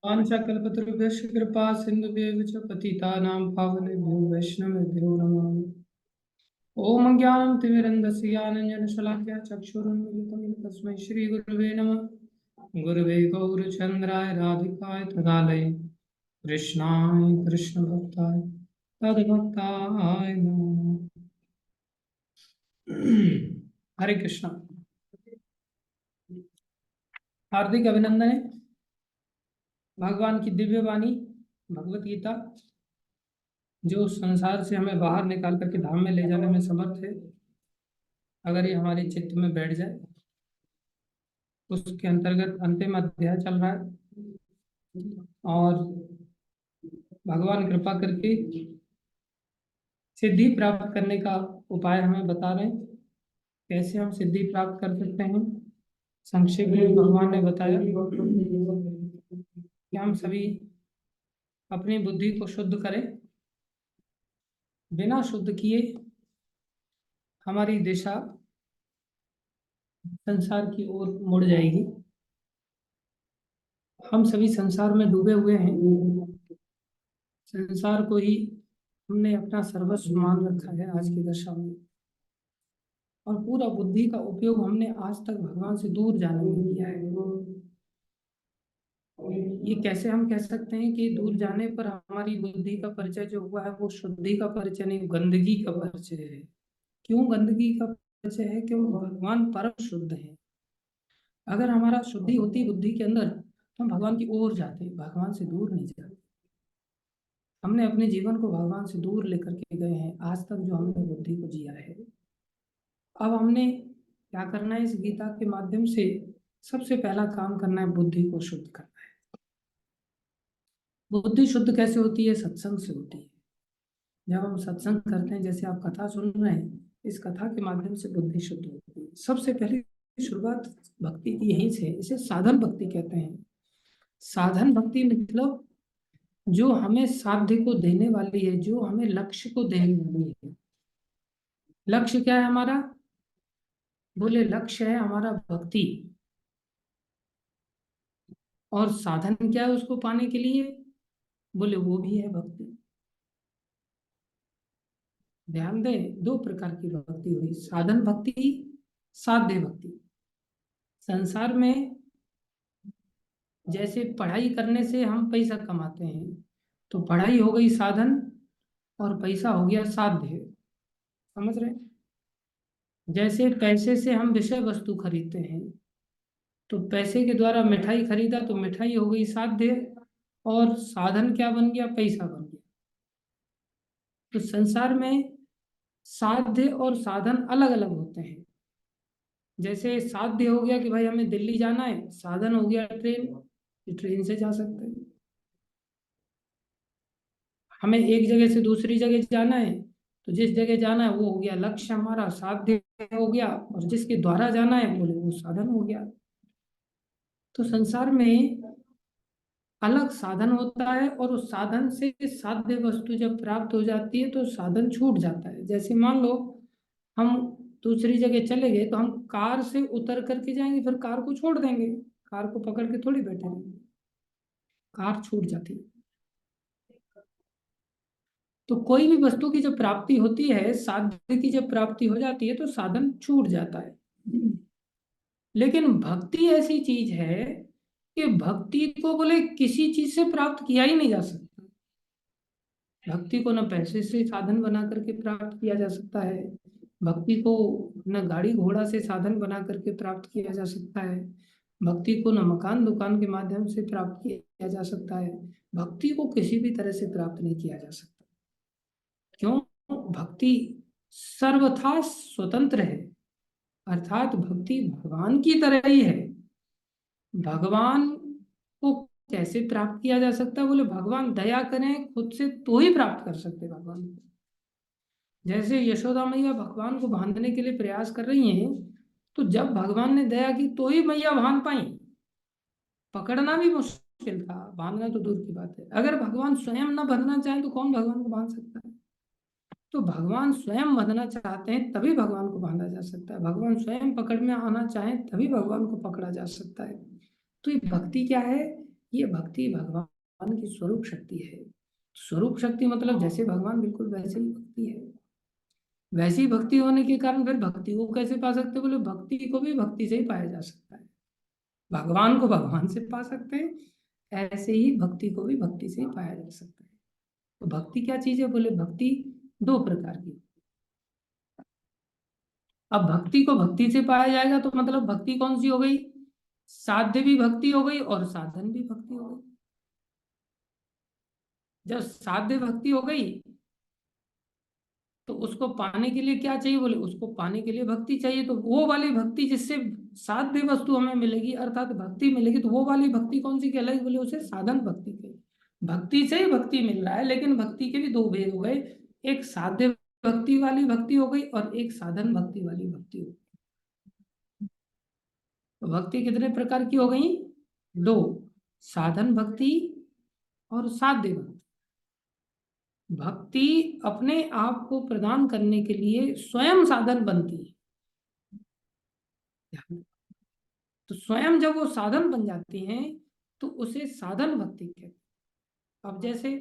वाञ्छाकल्पतरुभ्यश्च कृपा सिन्धुभ्येव च पतितानां पावनेभ्यो वैष्णवेभ्यो नमः। ॐ ज्ञानं तिमिरन्धस्य ज्ञानञ्जनशलाकया चक्षुरुन्मिलितं येन तस्मै श्रीगुरवे नमः। गुरवे गौरचन्द्राय राधिकाय तदालये कृष्णाय कृष्णभक्ताय तद्भक्ताय नमः। हरे कृष्णा। हार्दिक अभिनंदन है। भगवान की दिव्य वाणी भगवत गीता जो संसार से हमें बाहर निकाल करके धाम में ले जाने में समर्थ है, अगर ये हमारे चित्त में बैठ जाए, उसके अंतर्गत अंतिम अध्याय चल रहा है और भगवान कृपा करके सिद्धि प्राप्त करने का उपाय हमें बता रहे हैं। कैसे हम सिद्धि प्राप्त कर सकते हैं, संक्षेप में भगवान ने बताया कि हम सभी अपनी बुद्धि को शुद्ध करें। बिना शुद्ध किए हमारी दिशा संसार की ओर मुड़ जाएगी। हम सभी संसार में डूबे हुए हैं। संसार को ही हमने अपना सर्वस्व मान रखा है आज की दशा में, और पूरा बुद्धि का उपयोग हमने आज तक भगवान से दूर जाने में किया है। ये कैसे हम कह सकते हैं कि दूर जाने पर हमारी बुद्धि का परिचय जो हुआ है वो शुद्धि का परिचय नहीं, गंदगी का परिचय है। क्यों गंदगी का परिचय है? क्योंकि भगवान परम शुद्ध है। अगर हमारा शुद्धि होती बुद्धि के अंदर तो हम भगवान की ओर जाते, भगवान से दूर नहीं जाते। हमने अपने जीवन को भगवान से दूर लेकर के गए हैं आज तक, जो हमने बुद्धि को जिया है। अब हमने क्या करना है? इस गीता के माध्यम से सबसे पहला काम करना है, बुद्धि को शुद्ध करना है। बुद्धि शुद्ध कैसे होती है? सत्संग से होती है। जब हम सत्संग करते हैं, जैसे आप कथा सुन रहे हैं, इस कथा के माध्यम से बुद्धि शुद्ध होती है। सबसे पहले शुरुआत भक्ति की यहीं से, इसे साधन भक्ति कहते हैं। साधन भक्ति मतलब जो हमें साध्य को देने वाली है, जो हमें लक्ष्य को देने वाली है। लक्ष्य क्या है हमारा? बोले लक्ष्य है हमारा भक्ति। और साधन क्या है उसको पाने के लिए? बोले वो भी है भक्ति। ध्यान दें, दो प्रकार की भक्ति हुई, साधन भक्ति, साध्य भक्ति। संसार में जैसे पढ़ाई करने से हम पैसा कमाते हैं, तो पढ़ाई हो गई साधन और पैसा हो गया साध्य। समझ रहे? जैसे पैसे से हम विषय वस्तु खरीदते हैं, तो पैसे के द्वारा मिठाई खरीदा तो मिठाई हो गई साध्य, और साधन क्या बन गया? पैसा बन गया। तो संसार में साध्य और साधन अलग अलग होते हैं। जैसे साध्य हो गया कि भाई हमें दिल्ली जाना है, साधन हो गया ट्रेन, ट्रेन से जा सकते हैं। हमें एक जगह से दूसरी जगह जाना है, तो जिस जगह जाना है वो हो गया लक्ष्य हमारा, साध्य हो गया, और जिसके द्वारा जाना है बोले वो साधन हो गया। तो संसार में अलग साधन होता है, और उस साधन से साध्य वस्तु जब प्राप्त हो जाती है तो साधन छूट जाता है। जैसे मान लो हम दूसरी जगह चले गए, तो हम कार से उतर करके जाएंगे, फिर कार को छोड़ देंगे, कार को पकड़ के थोड़ी बैठे रहेंगे, कार छूट जाती है। तो कोई भी वस्तु की जब प्राप्ति होती है, साध्य की जब प्राप्ति हो जाती है, तो साधन छूट जाता है। लेकिन भक्ति ऐसी चीज है कि भक्ति को बोले किसी चीज से प्राप्त किया ही नहीं जा सकता। भक्ति को न पैसे से साधन बना करके प्राप्त किया जा सकता है, भक्ति को न गाड़ी घोड़ा से साधन बना करके प्राप्त किया जा सकता है, भक्ति को न मकान दुकान के माध्यम से प्राप्त किया जा सकता है। भक्ति को किसी भी तरह से प्राप्त नहीं किया जा सकता। क्यों? भक्ति सर्वथा स्वतंत्र है, अर्थात भक्ति भगवान की तरह ही है। भगवान को कैसे प्राप्त किया जा सकता है? बोले भगवान दया करें खुद से तो ही प्राप्त कर सकते भगवान को। जैसे यशोदा मैया भगवान को बांधने के लिए प्रयास कर रही हैं, तो जब भगवान ने दया की तो ही मैया बांध पाई। पकड़ना भी मुश्किल था, बांधना तो दूर की बात है। अगर भगवान स्वयं न बंधना चाहे तो कौन भगवान को बांध सकता है? तो भगवान स्वयं बंधना चाहते हैं तभी भगवान को बांधा जा सकता है। भगवान स्वयं पकड़ में आना चाहे तभी भगवान को पकड़ा जा सकता है। तो ये भक्ति क्या है? ये भक्ति भगवान की स्वरूप शक्ति है। स्वरूप शक्ति मतलब जैसे भगवान बिल्कुल वैसे ही भक्ति है। वैसी भक्ति होने के कारण फिर भक्ति को कैसे पा सकते, बोले भक्ति को भी भक्ति से ही पाया जा सकता है। भगवान को भगवान से पा सकते हैं, ऐसे ही भक्ति को भी भक्ति से ही पाया जा सकता है। तो भक्ति क्या चीज है, बोले भक्ति दो प्रकार की। अब भक्ति को भक्ति से पाया जाएगा तो मतलब भक्ति कौन सी हो गई, साध्य भी भक्ति हो गई और साधन भी भक्ति हो गई। जब साध्य भक्ति हो गई तो उसको पाने के लिए क्या चाहिए, बोले उसको पाने के लिए भक्ति चाहिए। तो वो वाली भक्ति जिससे साध्य वस्तु हमें मिलेगी अर्थात भक्ति मिलेगी, तो वो वाली भक्ति कौन सी कहलाएगी, बोले उसे साधन भक्ति कहेगी। भक्ति से ही भक्ति मिल रहा है, लेकिन भक्ति के भी दो भेद हो गए, एक साध्य भक्ति वाली भक्ति हो गई और एक साधन भक्ति वाली भक्ति हो गई। तो भक्ति कितने प्रकार की हो गई, दो, साधन भक्ति और साध्य भक्ति। भक्ति अपने आप को प्रदान करने के लिए स्वयं साधन बनती है। तो स्वयं जब वो साधन बन जाती हैं तो उसे साधन भक्ति कहते हैं। अब जैसे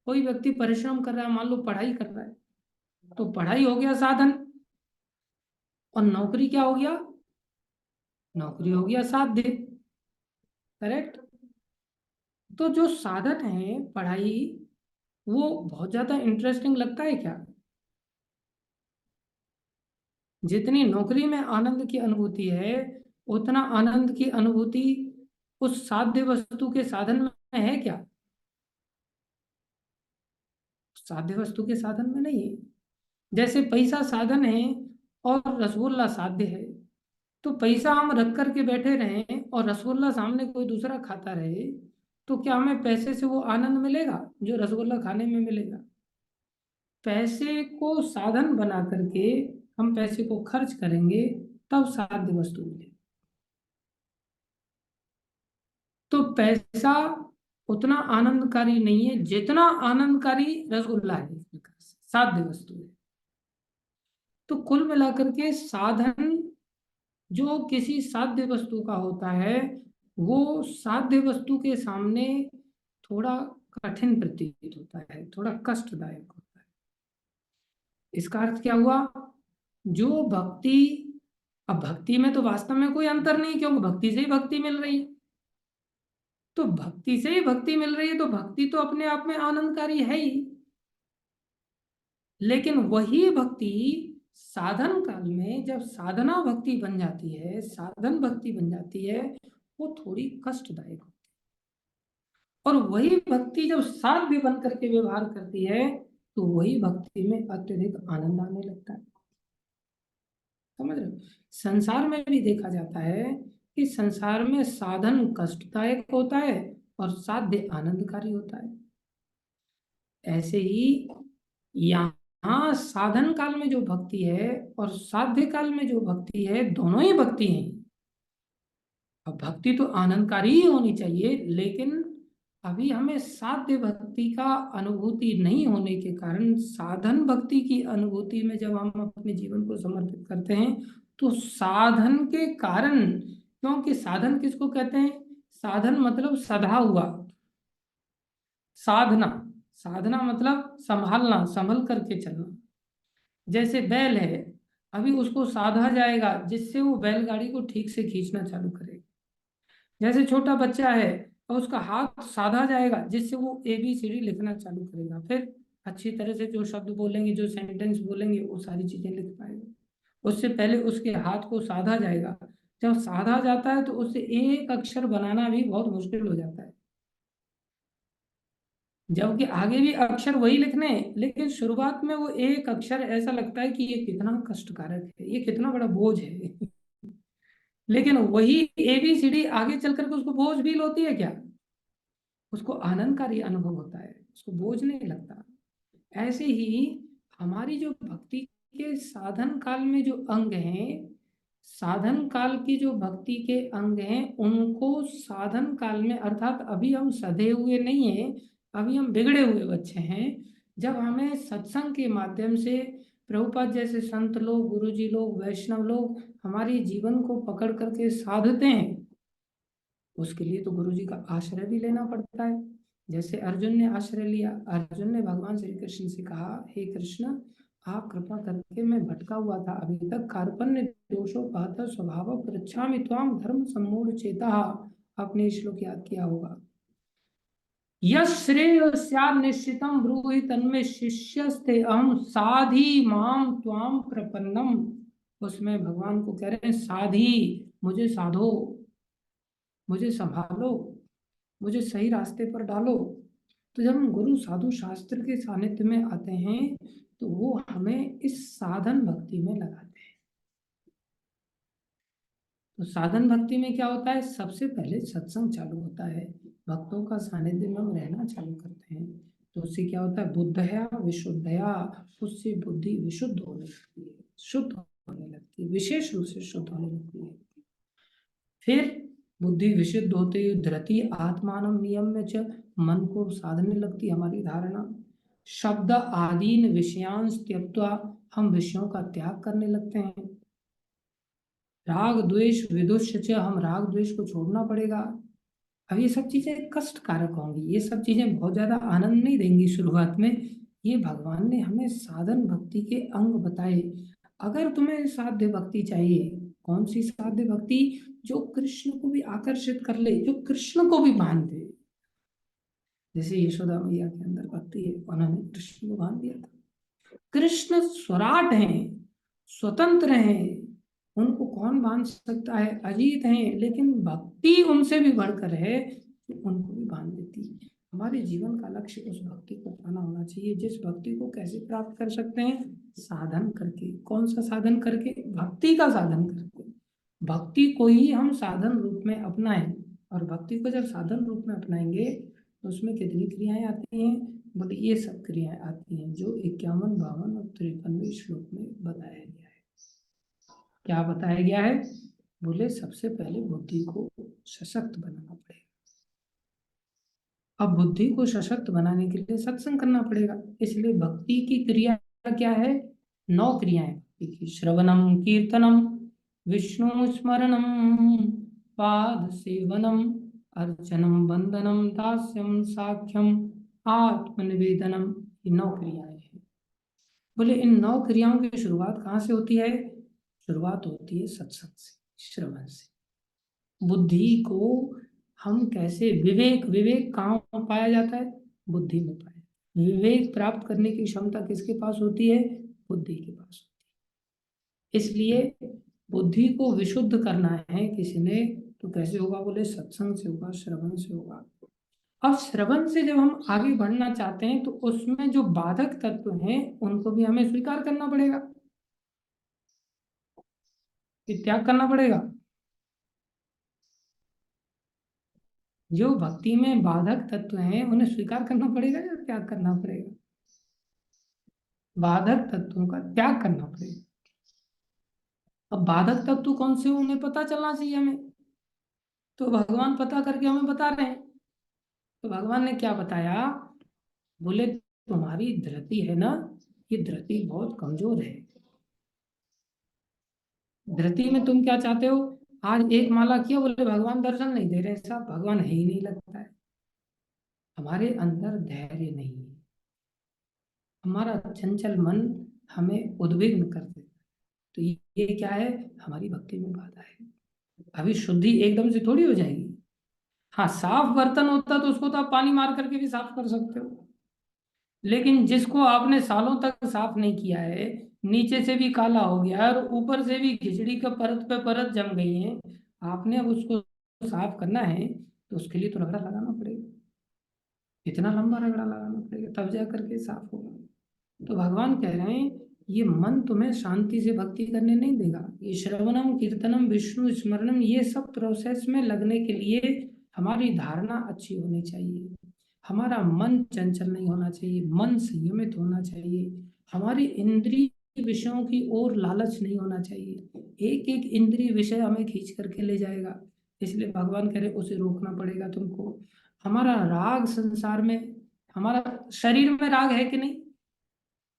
कोई व्यक्ति परिश्रम कर रहा है, मान लो पढ़ाई कर रहा है, तो पढ़ाई हो गया साधन, और नौकरी क्या हो गया, नौकरी हो गया साध्य। करेक्ट। तो जो साधन है पढ़ाई, वो बहुत ज्यादा इंटरेस्टिंग लगता है क्या, जितनी नौकरी में आनंद की अनुभूति है उतना आनंद की अनुभूति उस साध्य वस्तु के साधन में है क्या, साध्य वस्तु के साधन में नहीं है। जैसे पैसा साधन है और रसगुल्ला साध्य है, तो पैसा हम रख करके बैठे रहें और रसगुल्ला सामने कोई दूसरा खाता रहे, तो क्या हमें पैसे से वो आनंद मिलेगा जो रसगुल्ला खाने में मिलेगा। पैसे को साधन बना करके हम पैसे को खर्च करेंगे तब साध्य वस्तु मिलेगी। तो पैसा उतना आनंदकारी नहीं है जितना आनंदकारी रसगुल्ला है, इस प्रकार से साध्य वस्तु है। तो कुल मिलाकर के साधन जो किसी साध्य वस्तु का होता है वो साध्य वस्तु के सामने थोड़ा कठिन प्रतीत होता है, थोड़ा कष्टदायक होता है। इसका अर्थ क्या हुआ, जो भक्ति, अब भक्ति में तो वास्तव में कोई अंतर नहीं क्योंकि भक्ति से ही भक्ति मिल रही है। तो भक्ति से ही भक्ति मिल रही है तो भक्ति तो अपने आप में आनंदकारी है ही, लेकिन वही भक्ति साधन काल में जब साधना भक्ति बन जाती है, साधन भक्ति बन जाती है, वो थोड़ी कष्टदायक होती है। और वही भक्ति जब साध्य बन करके व्यवहार करती है तो वही भक्ति में अत्यधिक आनंद आने लगता है। समझ रहे हो, संसार में भी देखा जाता है कि संसार में साधन कष्टदायक होता है और साध्य आनंदकारी होता है। ऐसे ही यहाँ साधन काल में जो भक्ति है और साध्य काल में जो भक्ति है दोनों ही भक्ति हैं। अब भक्ति तो आनंदकारी ही होनी चाहिए, लेकिन अभी हमें साध्य भक्ति का अनुभूति नहीं होने के कारण साधन भक्ति की अनुभूति में जब हम अपने जीवन को समर्पित करते हैं तो साधन के कारण, क्योंकि साधन किसको कहते हैं, साधन मतलब सधा हुआ, साधना, साधना मतलब संभालना, संभल करके चलना। जैसे बैल है, अभी उसको साधा जाएगा जिससे वो बैलगाड़ी को ठीक से खींचना चालू करेगा। जैसे छोटा बच्चा है और उसका हाथ साधा जाएगा जिससे वो ABCD लिखना चालू करेगा, फिर अच्छी तरह से जो शब्द बोलेंगे, जो सेंटेंस बोलेंगे, वो सारी चीजें लिख पाएगा। उससे पहले उसके हाथ को साधा जाएगा, जब साधा जाता है तो उससे एक अक्षर बनाना भी बहुत मुश्किल हो जाता है, जबकि आगे भी अक्षर वही लिखने हैं, लेकिन शुरुआत में वो एक अक्षर ऐसा लगता है कि ये कितना कष्टकारक है, ये कितना बड़ा बोझ है। लेकिन वही ABCD आगे चल करके उसको बोझ फील होती है क्या, उसको आनंदकारी अनुभव होता है, उसको बोझ नहीं लगता। ऐसे ही हमारी जो भक्ति के साधन काल में जो अंग हैं, साधन काल की जो भक्ति के अंग हैं उनको साधन काल में, अर्थात अभी हम सधे हुए नहीं हैं, अभी हम बिगड़े हुए बच्चे हैं, जब हमें सत्संग के माध्यम से प्रभुपाद जैसे संत लोग, गुरुजी लोग, वैष्णव लोग हमारे जीवन को पकड़ करके साधते हैं, उसके लिए तो गुरु जी का आश्रय भी लेना पड़ता है। जैसे अर्जुन ने आश्रय लिया, अर्जुन ने भगवान श्री कृष्ण से कहा, हे कृष्ण, आप कृपा करके, मैं भटका हुआ था अभी तक, कार्पण्य दोषोपहत स्वभाव पृच्छामि त्वाम धर्म सम्मूढ़ चेता। आपने श्लोक याद किया होगा। यश्रेय स्यात् निश्चितं ब्रूहि तन्मे शिष्यस्ते अहम साधि माम त्वाम प्रपन्नम। उसमें भगवान को कह रहे हैं, साधी, मुझे साधो, मुझे संभालो, मुझे सही रास्ते पर डालो। तो जब हम गुरु साधु शास्त्र के सानिध्य में आते हैं तो वो हमें इस साधन भक्ति में लगाते हैं। तो साधन भक्ति में क्या होता है, सबसे पहले सत्संग चालू होता है, भक्तों का सानिध्य में हम रहना चालू करते हैं। तो उससे क्या होता है, बुद्धया विशुद्धया, उससे बुद्धि विशुद्ध होने लगती है, शुद्ध होने लगती है, विशेष रूप से शुद्ध होने लगती है। फिर बुद्धि विशुद्ध होते हुए धृति आत्मान नियम में च, मन को साधने लगती हमारी धारणा। शब्द आदीन विषयांश त्यक्त्वा, हम विषयों का त्याग करने लगते हैं। राग द्वेष विदुष्य च, हम राग द्वेष को छोड़ना पड़ेगा। अब ये सब चीजें कष्ट कारक होंगी, ये सब चीजें बहुत ज्यादा आनंद नहीं देंगी शुरुआत में। ये भगवान ने हमें साधन भक्ति के अंग बताए। अगर तुम्हें साध्य भक्ति चाहिए, कौन सी साध्य भक्ति, जो कृष्ण को भी आकर्षित कर ले, जो कृष्ण को भी बांध दे। जैसे यशोदा मैया के अंदर भक्ति है, उन्होंने कृष्ण को बांध दिया था। कृष्ण स्वराट हैं, स्वतंत्र हैं, उनको कौन बांध सकता है, अजीत हैं, लेकिन भक्ति उनसे भी बढ़कर है, तो उनको भी बांध देती है। हमारे जीवन का लक्ष्य उस भक्ति को पाना होना चाहिए, जिस भक्ति को कैसे प्राप्त कर सकते हैं, साधन करके। कौन सा साधन करके, भक्ति का साधन करके। भक्ति को ही हम साधन रूप में अपनाएं, और भक्ति को जब साधन रूप में अपनाएंगे तो उसमें कितनी क्रियाएं आती हैं, बोले ये सब क्रियाएं आती हैं जो 51, 52 और 53वें श्लोक में बताया गया है। क्या बताया गया है, बोले सबसे पहले बुद्धि को सशक्त बनाना पड़ेगा। अब बुद्धि को सशक्त बनाने के लिए सत्संग करना पड़ेगा। इसलिए भक्ति की क्रिया क्या है, 9 क्रियाएं भक्ति की। श्रवणम कीर्तनम विष्णु स्मरणम पाद सेवनम अर्चनम वंदनम दास्यम साख्यम आत्मनिवेदनम, ये 9 क्रियाएं हैं। बोले इन 9 क्रियाओं की शुरुआत कहाँ से होती है, शुरुआत होती है सत्संग से, श्रवण से। बुद्धि को हम कैसे, विवेक, विवेक कहाँ पाया जाता है, बुद्धि में पाया। विवेक प्राप्त करने की क्षमता किसके पास होती है, बुद्धि के पास होती है। इसलिए बुद्धि को विशुद्ध करना है किसी ने, तो कैसे होगा, बोले सत्संग से होगा, श्रवण से होगा। अब श्रवण से जब हम आगे बढ़ना चाहते हैं तो उसमें जो बाधक तत्व हैं उनको भी हमें स्वीकार करना पड़ेगा, त्याग करना पड़ेगा। जो भक्ति में बाधक तत्व हैं उन्हें स्वीकार करना पड़ेगा या त्याग करना पड़ेगा, बाधक तत्वों का त्याग करना पड़ेगा। अब बाधक तत्व कौन से उन्हें पता चलना चाहिए हमें, तो भगवान पता करके हमें बता रहे हैं। तो भगवान ने क्या बताया, बोले तुम्हारी धृति है ना, ये धृति बहुत कमजोर है। धृति में तुम क्या चाहते हो, आज एक माला किया, बोले भगवान दर्शन नहीं दे रहे साहब, भगवान है ही नहीं लगता है। हमारे अंदर धैर्य नहीं है, हमारा चंचल मन हमें उद्विग्न कर देता है। तो ये क्या है, हमारी भक्ति में बाधा है। अभी शुद्धि एकदम से थोड़ी हो जाएगी। हाँ, साफ बर्तन होता तो उसको तो आप पानी मार करके भी साफ कर सकते हो, लेकिन जिसको आपने सालों तक साफ नहीं किया है, नीचे से भी काला हो गया और ऊपर से भी खिचड़ी का परत पे परत जम गई है, आपने अब उसको साफ करना है तो उसके लिए तो रगड़ा लगाना पड़ेगा, इतना लंबा रगड़ा लगाना पड़ेगा, तब जा करके साफ होगा। तो भगवान कह रहे हैं ये मन तुम्हें शांति से भक्ति करने नहीं देगा। ये श्रवणम कीर्तनम विष्णु स्मरणम, ये सब प्रोसेस में लगने के लिए हमारी धारणा अच्छी होनी चाहिए, हमारा मन चंचल नहीं होना चाहिए, मन संयमित होना चाहिए, हमारी इंद्रिय विषयों की ओर लालच नहीं होना चाहिए। एक एक इंद्रिय विषय हमें खींच करके ले जाएगा, इसलिए भगवान कह रहे उसे रोकना पड़ेगा तुमको। हमारा राग संसार में, हमारा शरीर में राग है कि नहीं,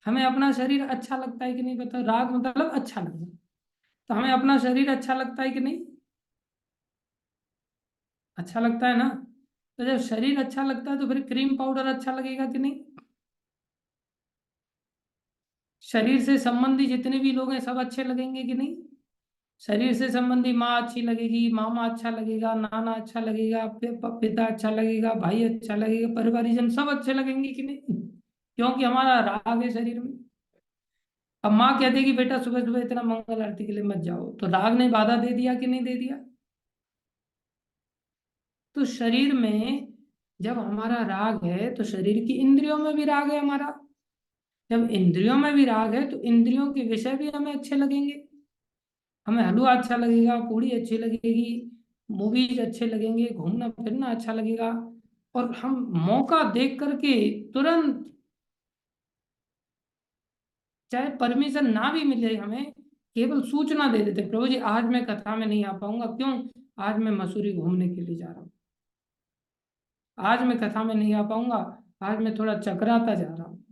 हमें अपना शरीर अच्छा लगता है कि नहीं, बताओ, राग मतलब अच्छा लगना। तो हमें अपना शरीर अच्छा लगता है कि नहीं, अच्छा लगता है ना। तो जब शरीर अच्छा लगता है तो फिर क्रीम पाउडर अच्छा लगेगा कि नहीं। शरीर से संबंधी जितने भी लोग हैं सब अच्छे लगेंगे कि नहीं। शरीर से संबंधी माँ अच्छी लगेगी, मामा अच्छा लगेगा, नाना अच्छा लगेगा, पिता अच्छा लगेगा, भाई अच्छा लगेगा, परिवारजन सब अच्छे लगेंगे कि नहीं। क्योंकि हमारा राग है शरीर में। अब माँ कह देगी बेटा सुबह सुबह इतना मंगल आरती के लिए मत जाओ, तो राग ने बाधा दे दिया कि नहीं दे दिया। तो शरीर में जब हमारा राग है तो शरीर की इंद्रियों में भी राग है हमारा। जब इंद्रियों में भी राग है तो इंद्रियों के विषय भी हमें अच्छे लगेंगे। हमें हलवा अच्छा लगेगा, पूड़ी अच्छी लगेगी, मूवीज अच्छे लगेंगे, घूमना फिरना अच्छा लगेगा। और हम मौका देख करके तुरंत, चाहे परमिशन ना भी मिले हमें, केवल सूचना दे देते प्रभु जी आज मैं कथा में नहीं आ पाऊंगा, क्यों, आज मैं मसूरी घूमने के लिए जा रहा हूँ, आज मैं कथा में नहीं आ पाऊंगा, आज मैं थोड़ा चकराता जा रहा हूँ,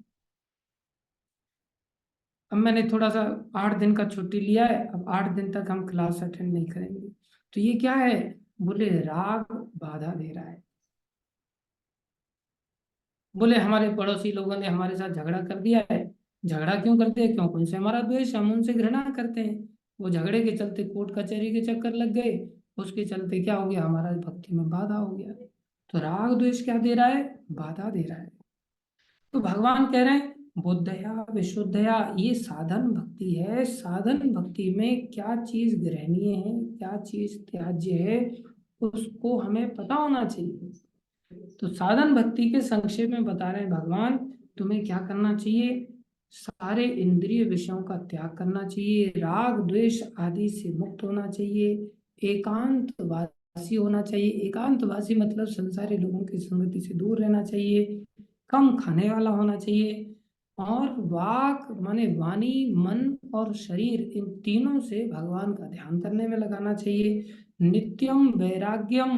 अब मैंने थोड़ा सा 8 दिन का छुट्टी लिया है, अब 8 दिन तक हम क्लास अटेंड नहीं करेंगे। तो ये क्या है, बोले राग बाधा दे रहा है। बोले हमारे पड़ोसी लोगों ने हमारे साथ झगड़ा कर दिया है। झगड़ा क्यों करते हैं, क्योंकि उनसे हमारा द्वेष है, हम उनसे घृणा करते हैं। वो झगड़े के चलते कोर्ट कचहरी के चक्कर लग गए, उसके चलते क्या हो गया, हमारा भक्ति में बाधा हो गया। तो राग द्वेष क्या दे रहा है, बाधा दे रहा है। तो भगवान कह रहे हैं बुद्धया विशुद्धया, ये साधन भक्ति है। साधन भक्ति में क्या चीज ग्रहणीय है, क्या चीज त्याज्य है, उसको हमें पता होना चाहिए। तो साधन भक्ति के संक्षेप में बता रहे हैं भगवान, तुम्हें क्या करना चाहिए, सारे इंद्रिय विषयों का त्याग करना चाहिए, राग द्वेष आदि से मुक्त होना चाहिए, एकांतवासी होना चाहिए। एकांतवासी मतलब संसारी लोगों की संगति से दूर रहना चाहिए, कम खाने वाला होना चाहिए, और वाक माने वाणी, मन और शरीर, इन तीनों से भगवान का ध्यान करने में लगाना चाहिए। नित्यम वैराग्यम,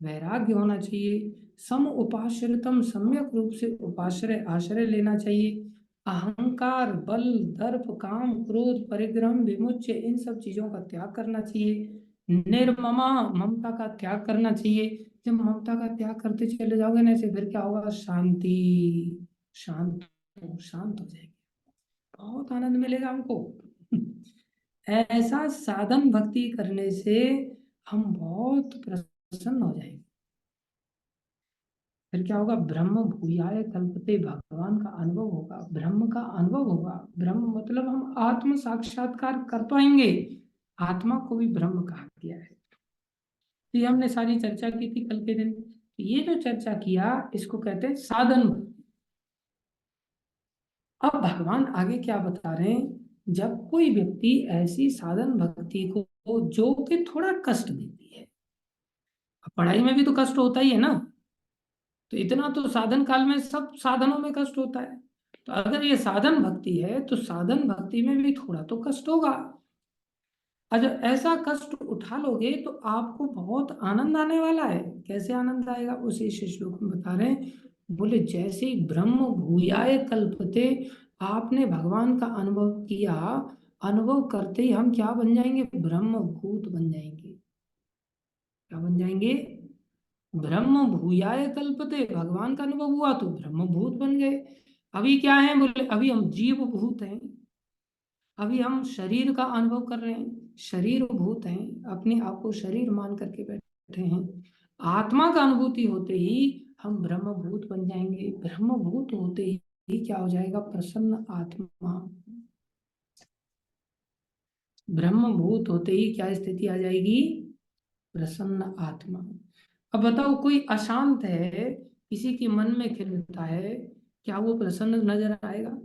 वैराग्य होना चाहिए। सम उपाश्रितम, सम्यक रूप से उपाश्रय आश्रय लेना चाहिए। अहंकार, बल, दर्प, काम, क्रोध, परिग्रह, विमुच्य, इन सब चीजों का त्याग करना चाहिए। निर्ममा, ममता का त्याग करना चाहिए। जब ममता का त्याग करते चले जाओगे ना ऐसे, फिर क्या होगा, शांति, शांत, शांत हो जाएगी, बहुत आनंद मिलेगा हमको। ऐसा साधन भक्ति करने से हम बहुत प्रसन्न हो जाएंगे। फिर क्या होगा, ब्रह्म भूयाय कल्पते, भगवान का अनुभव होगा, ब्रह्म का अनुभव होगा। ब्रह्म मतलब हम आत्म साक्षात्कार कर पाएंगे। आत्मा को भी ब्रह्म कहा गया है। तो ये हमने सारी चर्चा की थी कल के दिन। तो ये जो चर्चा किया इसको कहते हैं साधन। अब भगवान आगे क्या बता रहे हैं, जब कोई व्यक्ति ऐसी साधन भक्ति को जो कि थोड़ा कष्ट देती है, अब पढ़ाई में भी तो कष्ट होता ही है ना, तो इतना तो साधन काल में सब साधनों में कष्ट होता है। तो अगर ये साधन भक्ति है तो साधन भक्ति में भी थोड़ा तो कष्ट होगा। अगर ऐसा कष्ट उठा लोगे तो आपको बहुत आनंद आने वाला है। कैसे आनंद आएगा, उसी श्लोक में बता रहे हैं। बोले जैसे ही ब्रह्म भूयाय कल्पते, आपने भगवान का अनुभव किया, अनुभव करते ही हम क्या बन जाएंगे, ब्रह्म भूत बन जाएंगे। क्या बन जाएंगे, ब्रह्म भूयाय कल्पते, भगवान का अनुभव हुआ तो ब्रह्म भूत बन गए। अभी क्या है, बोले अभी हम जीव भूत हैं। अभी हम शरीर का अनुभव कर रहे हैं, शरीर भूत हैं, अपने आप को शरीर मान करके बैठे हैं। आत्मा का अनुभूति होते ही हम ब्रह्म भूत बन जाएंगे। ब्रह्म भूत होते ही क्या हो जाएगा, प्रसन्न आत्मा। ब्रह्म भूत होते ही क्या स्थिति आ जाएगी, प्रसन्न आत्मा। अब बताओ कोई अशांत है, किसी के मन में खिलता है, क्या वो प्रसन्न नजर आएगा।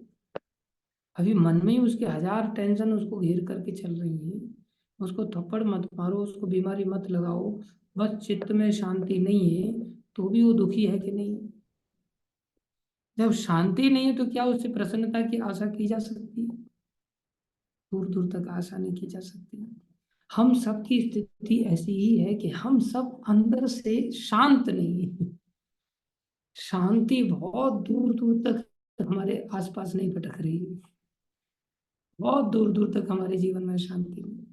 अभी मन में ही उसके हजार टेंशन उसको घेर करके चल रही है। उसको थप्पड़ मत मारो, उसको बीमारी मत लगाओ, बस चित्त में शांति नहीं है, तो भी वो दुखी है कि नहीं। जब शांति नहीं है तो क्या उससे प्रसन्नता की आशा की जा सकती है, दूर दूर तक आशा नहीं की जा सकती। हम सबकी स्थिति ऐसी ही है कि हम सब अंदर से शांत नहीं है। शांति बहुत दूर दूर तक हमारे आसपास नहीं भटक रही है, बहुत दूर दूर तक हमारे जीवन में शांति नहीं।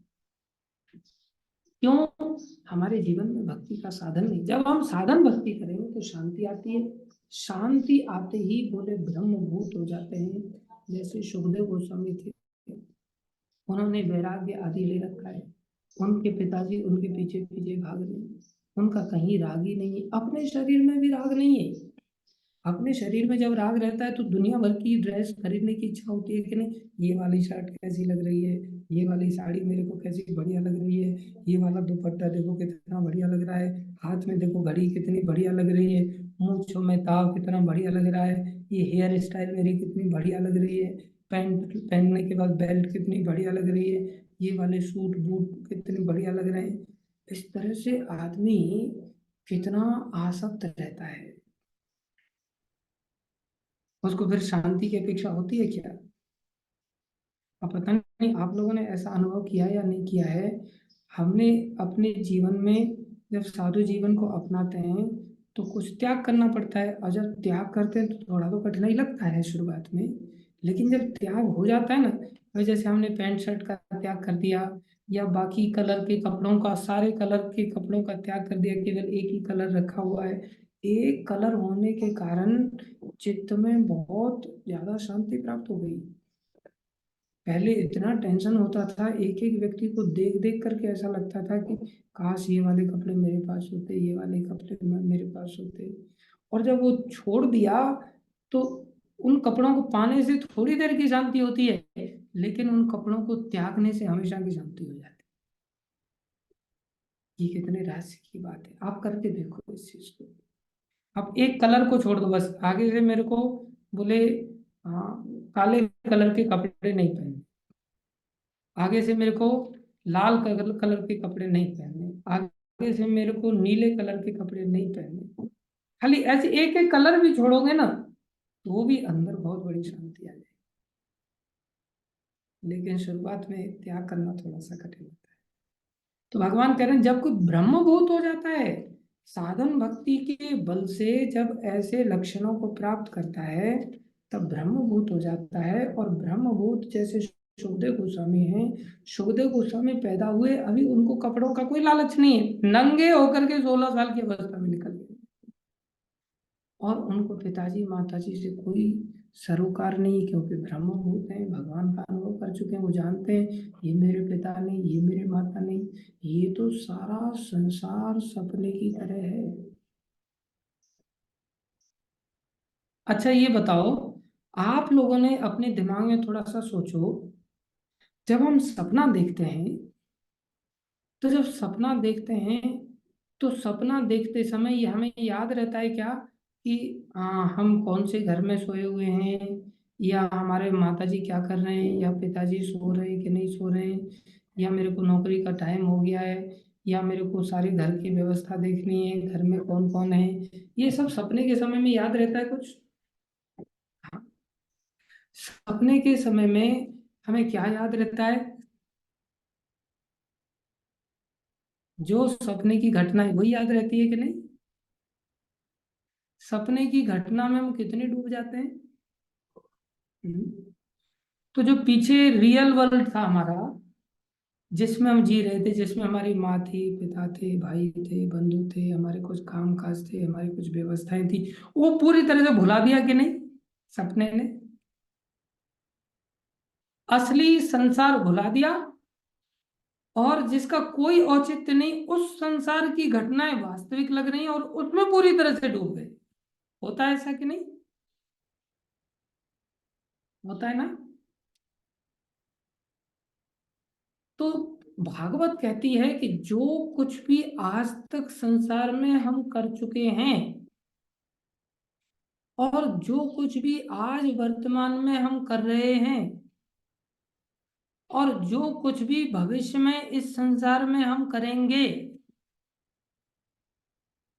क्यों? हमारे जीवन में भक्ति का साधन नहीं। जब हम साधन भक्ति करेंगे तो शांति आती है। शांति आते ही बोले ब्रह्मभूत हो जाते हैं। जैसे सुखदेव गोस्वामी थे, उन्होंने वैराग्य आदि ले रखा है। उनके पिताजी उनके पीछे पीछे भाग रहे हैं। उनका कहीं राग ही नहीं है। अपने शरीर में भी राग नहीं है। अपने शरीर में जब राग रहता है तो दुनिया भर की ड्रेस खरीदने की इच्छा होती है कि नहीं, ये वाली शर्ट कैसी लग रही है, ये वाली साड़ी मेरे को कैसी बढ़िया लग रही है, ये वाला दुपट्टा देखो कितना बढ़िया लग रहा है, हाथ में देखो घड़ी कितनी बढ़िया लग रही है, मूंछों में ताव कितना बढ़िया लग रहा है, ये हेयर स्टाइल मेरी कितनी बढ़िया लग रही है, पैंट पहनने के बाद बेल्ट कितनी बढ़िया लग रही है, ये वाले सूट बूट कितने बढ़िया लग रहे हैं। इस तरह से आदमी कितना आसक्त रहता है। उसको फिर शांति की अपेक्षा होती है क्या? अब पता नहीं आप लोगों ने ऐसा अनुभव किया या नहीं किया है। हमने अपने जीवन में जब साधु जीवन को अपनाते हैं तो कुछ त्याग करना पड़ता है, और जब त्याग करते हैं तो थोड़ा तो कठिनाई लगता है शुरुआत में। लेकिन जब त्याग हो जाता है ना, तो जैसे हमने पैंट शर्ट का त्याग कर दिया, या बाकी कलर के कपड़ों का, सारे कलर के कपड़ों का त्याग कर दिया, केवल एक ही कलर रखा हुआ है। एक कलर होने के कारण चित्त में बहुत ज्यादा शांति प्राप्त हो गई। पहले इतना टेंशन होता था, एक एक व्यक्ति को देख देख करके ऐसा लगता था कि काश ये वाले कपड़े मेरे पास होते, ये वाले कपड़े मेरे पास होते। और जब वो छोड़ दिया तो उन कपड़ों को पाने से थोड़ी देर की शांति होती है, लेकिन उन कपड़ों को त्यागने से हमेशा की शांति हो जाती है। ये कितने रहस्य की बात है, आप करके देखो इस चीज को। अब एक कलर को छोड़ दो, बस आगे से मेरे को बोले हाँ काले कलर के कपड़े नहीं पहनने, आगे से मेरे को लाल कलर कलर के कपड़े नहीं पहनने, आगे से मेरे को नीले कलर के कपड़े नहीं पहनने। खाली ऐसे एक एक कलर भी छोड़ोगे ना, तो वो भी अंदर बहुत बड़ी शांति आ जाएगी। लेकिन शुरुआत में त्याग करना थोड़ा सा कठिन होता है। तो भगवान कह रहे हैं जब कोई ब्रह्मभूत हो जाता है, साधन भक्ति के बल से जब ऐसे लक्षणों को प्राप्त करता है, तब ब्रह्मभूत हो जाता है। और ब्रह्मभूत जैसे सुखदेव गोस्वामी हैं, सुखदेव गोस्वामी पैदा हुए अभी उनको कपड़ों का कोई लालच नहीं है, नंगे होकर के 16 साल की अवस्था में निकल गए। और उनको पिताजी माताजी से कोई सरोकार नहीं, क्योंकि ब्रह्मभूत हैं, भगवान का अनुभव कर चुके हैं, वो जानते हैं ये मेरे पिता नहीं, ये मेरे माता नहीं, ये तो सारा संसार सपने की तरह है। अच्छा ये बताओ, आप लोगों ने अपने दिमाग में थोड़ा सा सोचो, जब हम सपना देखते हैं, तो जब सपना देखते हैं तो सपना देखते समय ये हमें याद रहता है क्या कि हम कौन से घर में सोए हुए हैं, या हमारे माताजी क्या कर रहे हैं, या पिताजी सो रहे हैं कि नहीं सो रहे हैं, या मेरे को नौकरी का टाइम हो गया है, या मेरे को सारे घर की व्यवस्था देखनी है, घर में कौन कौन है, ये सब सपने के समय में याद रहता है कुछ? हाँ, सपने के समय में हमें क्या याद रहता है? जो सपने की घटना है वही याद रहती है कि नहीं? सपने की घटना में हम कितने डूब जाते हैं। हम्म। तो जो पीछे रियल वर्ल्ड था हमारा, जिसमें हम जी रहे थे, जिसमें हमारी माँ थी, पिता थे, भाई थे, बंधु थे, हमारे कुछ काम काज थे, हमारी कुछ व्यवस्थाएं थी, वो पूरी तरह से भुला दिया कि नहीं सपने ने? असली संसार भुला दिया, और जिसका कोई औचित्य नहीं, उस संसार की घटनाएं वास्तविक लग रही हैं और उसमें पूरी तरह से डूब गए। होता है ऐसा कि नहीं? होता है ना? तो भागवत कहती है कि जो कुछ भी आज तक संसार में हम कर चुके हैं, और जो कुछ भी आज वर्तमान में हम कर रहे हैं, और जो कुछ भी भविष्य में इस संसार में हम करेंगे,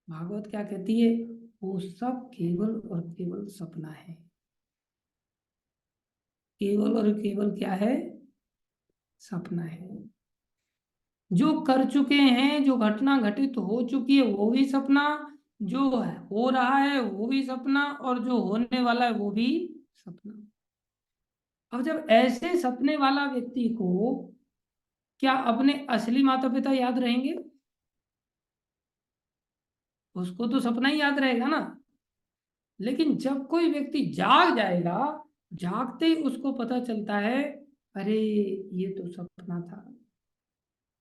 भागवत क्या कहती है? वो सब केवल और केवल सपना है। केवल और केवल क्या है? सपना है। जो कर चुके हैं, जो घटना घटित हो चुकी है वो भी सपना, जो हो रहा है वो भी सपना, और जो होने वाला है वो भी सपना। अब जब ऐसे सपने वाला व्यक्ति को क्या अपने असली माता पिता याद रहेंगे? उसको तो सपना ही याद रहेगा ना। लेकिन जब कोई व्यक्ति जाग जाएगा, जागते ही उसको पता चलता है, अरे ये तो सपना था।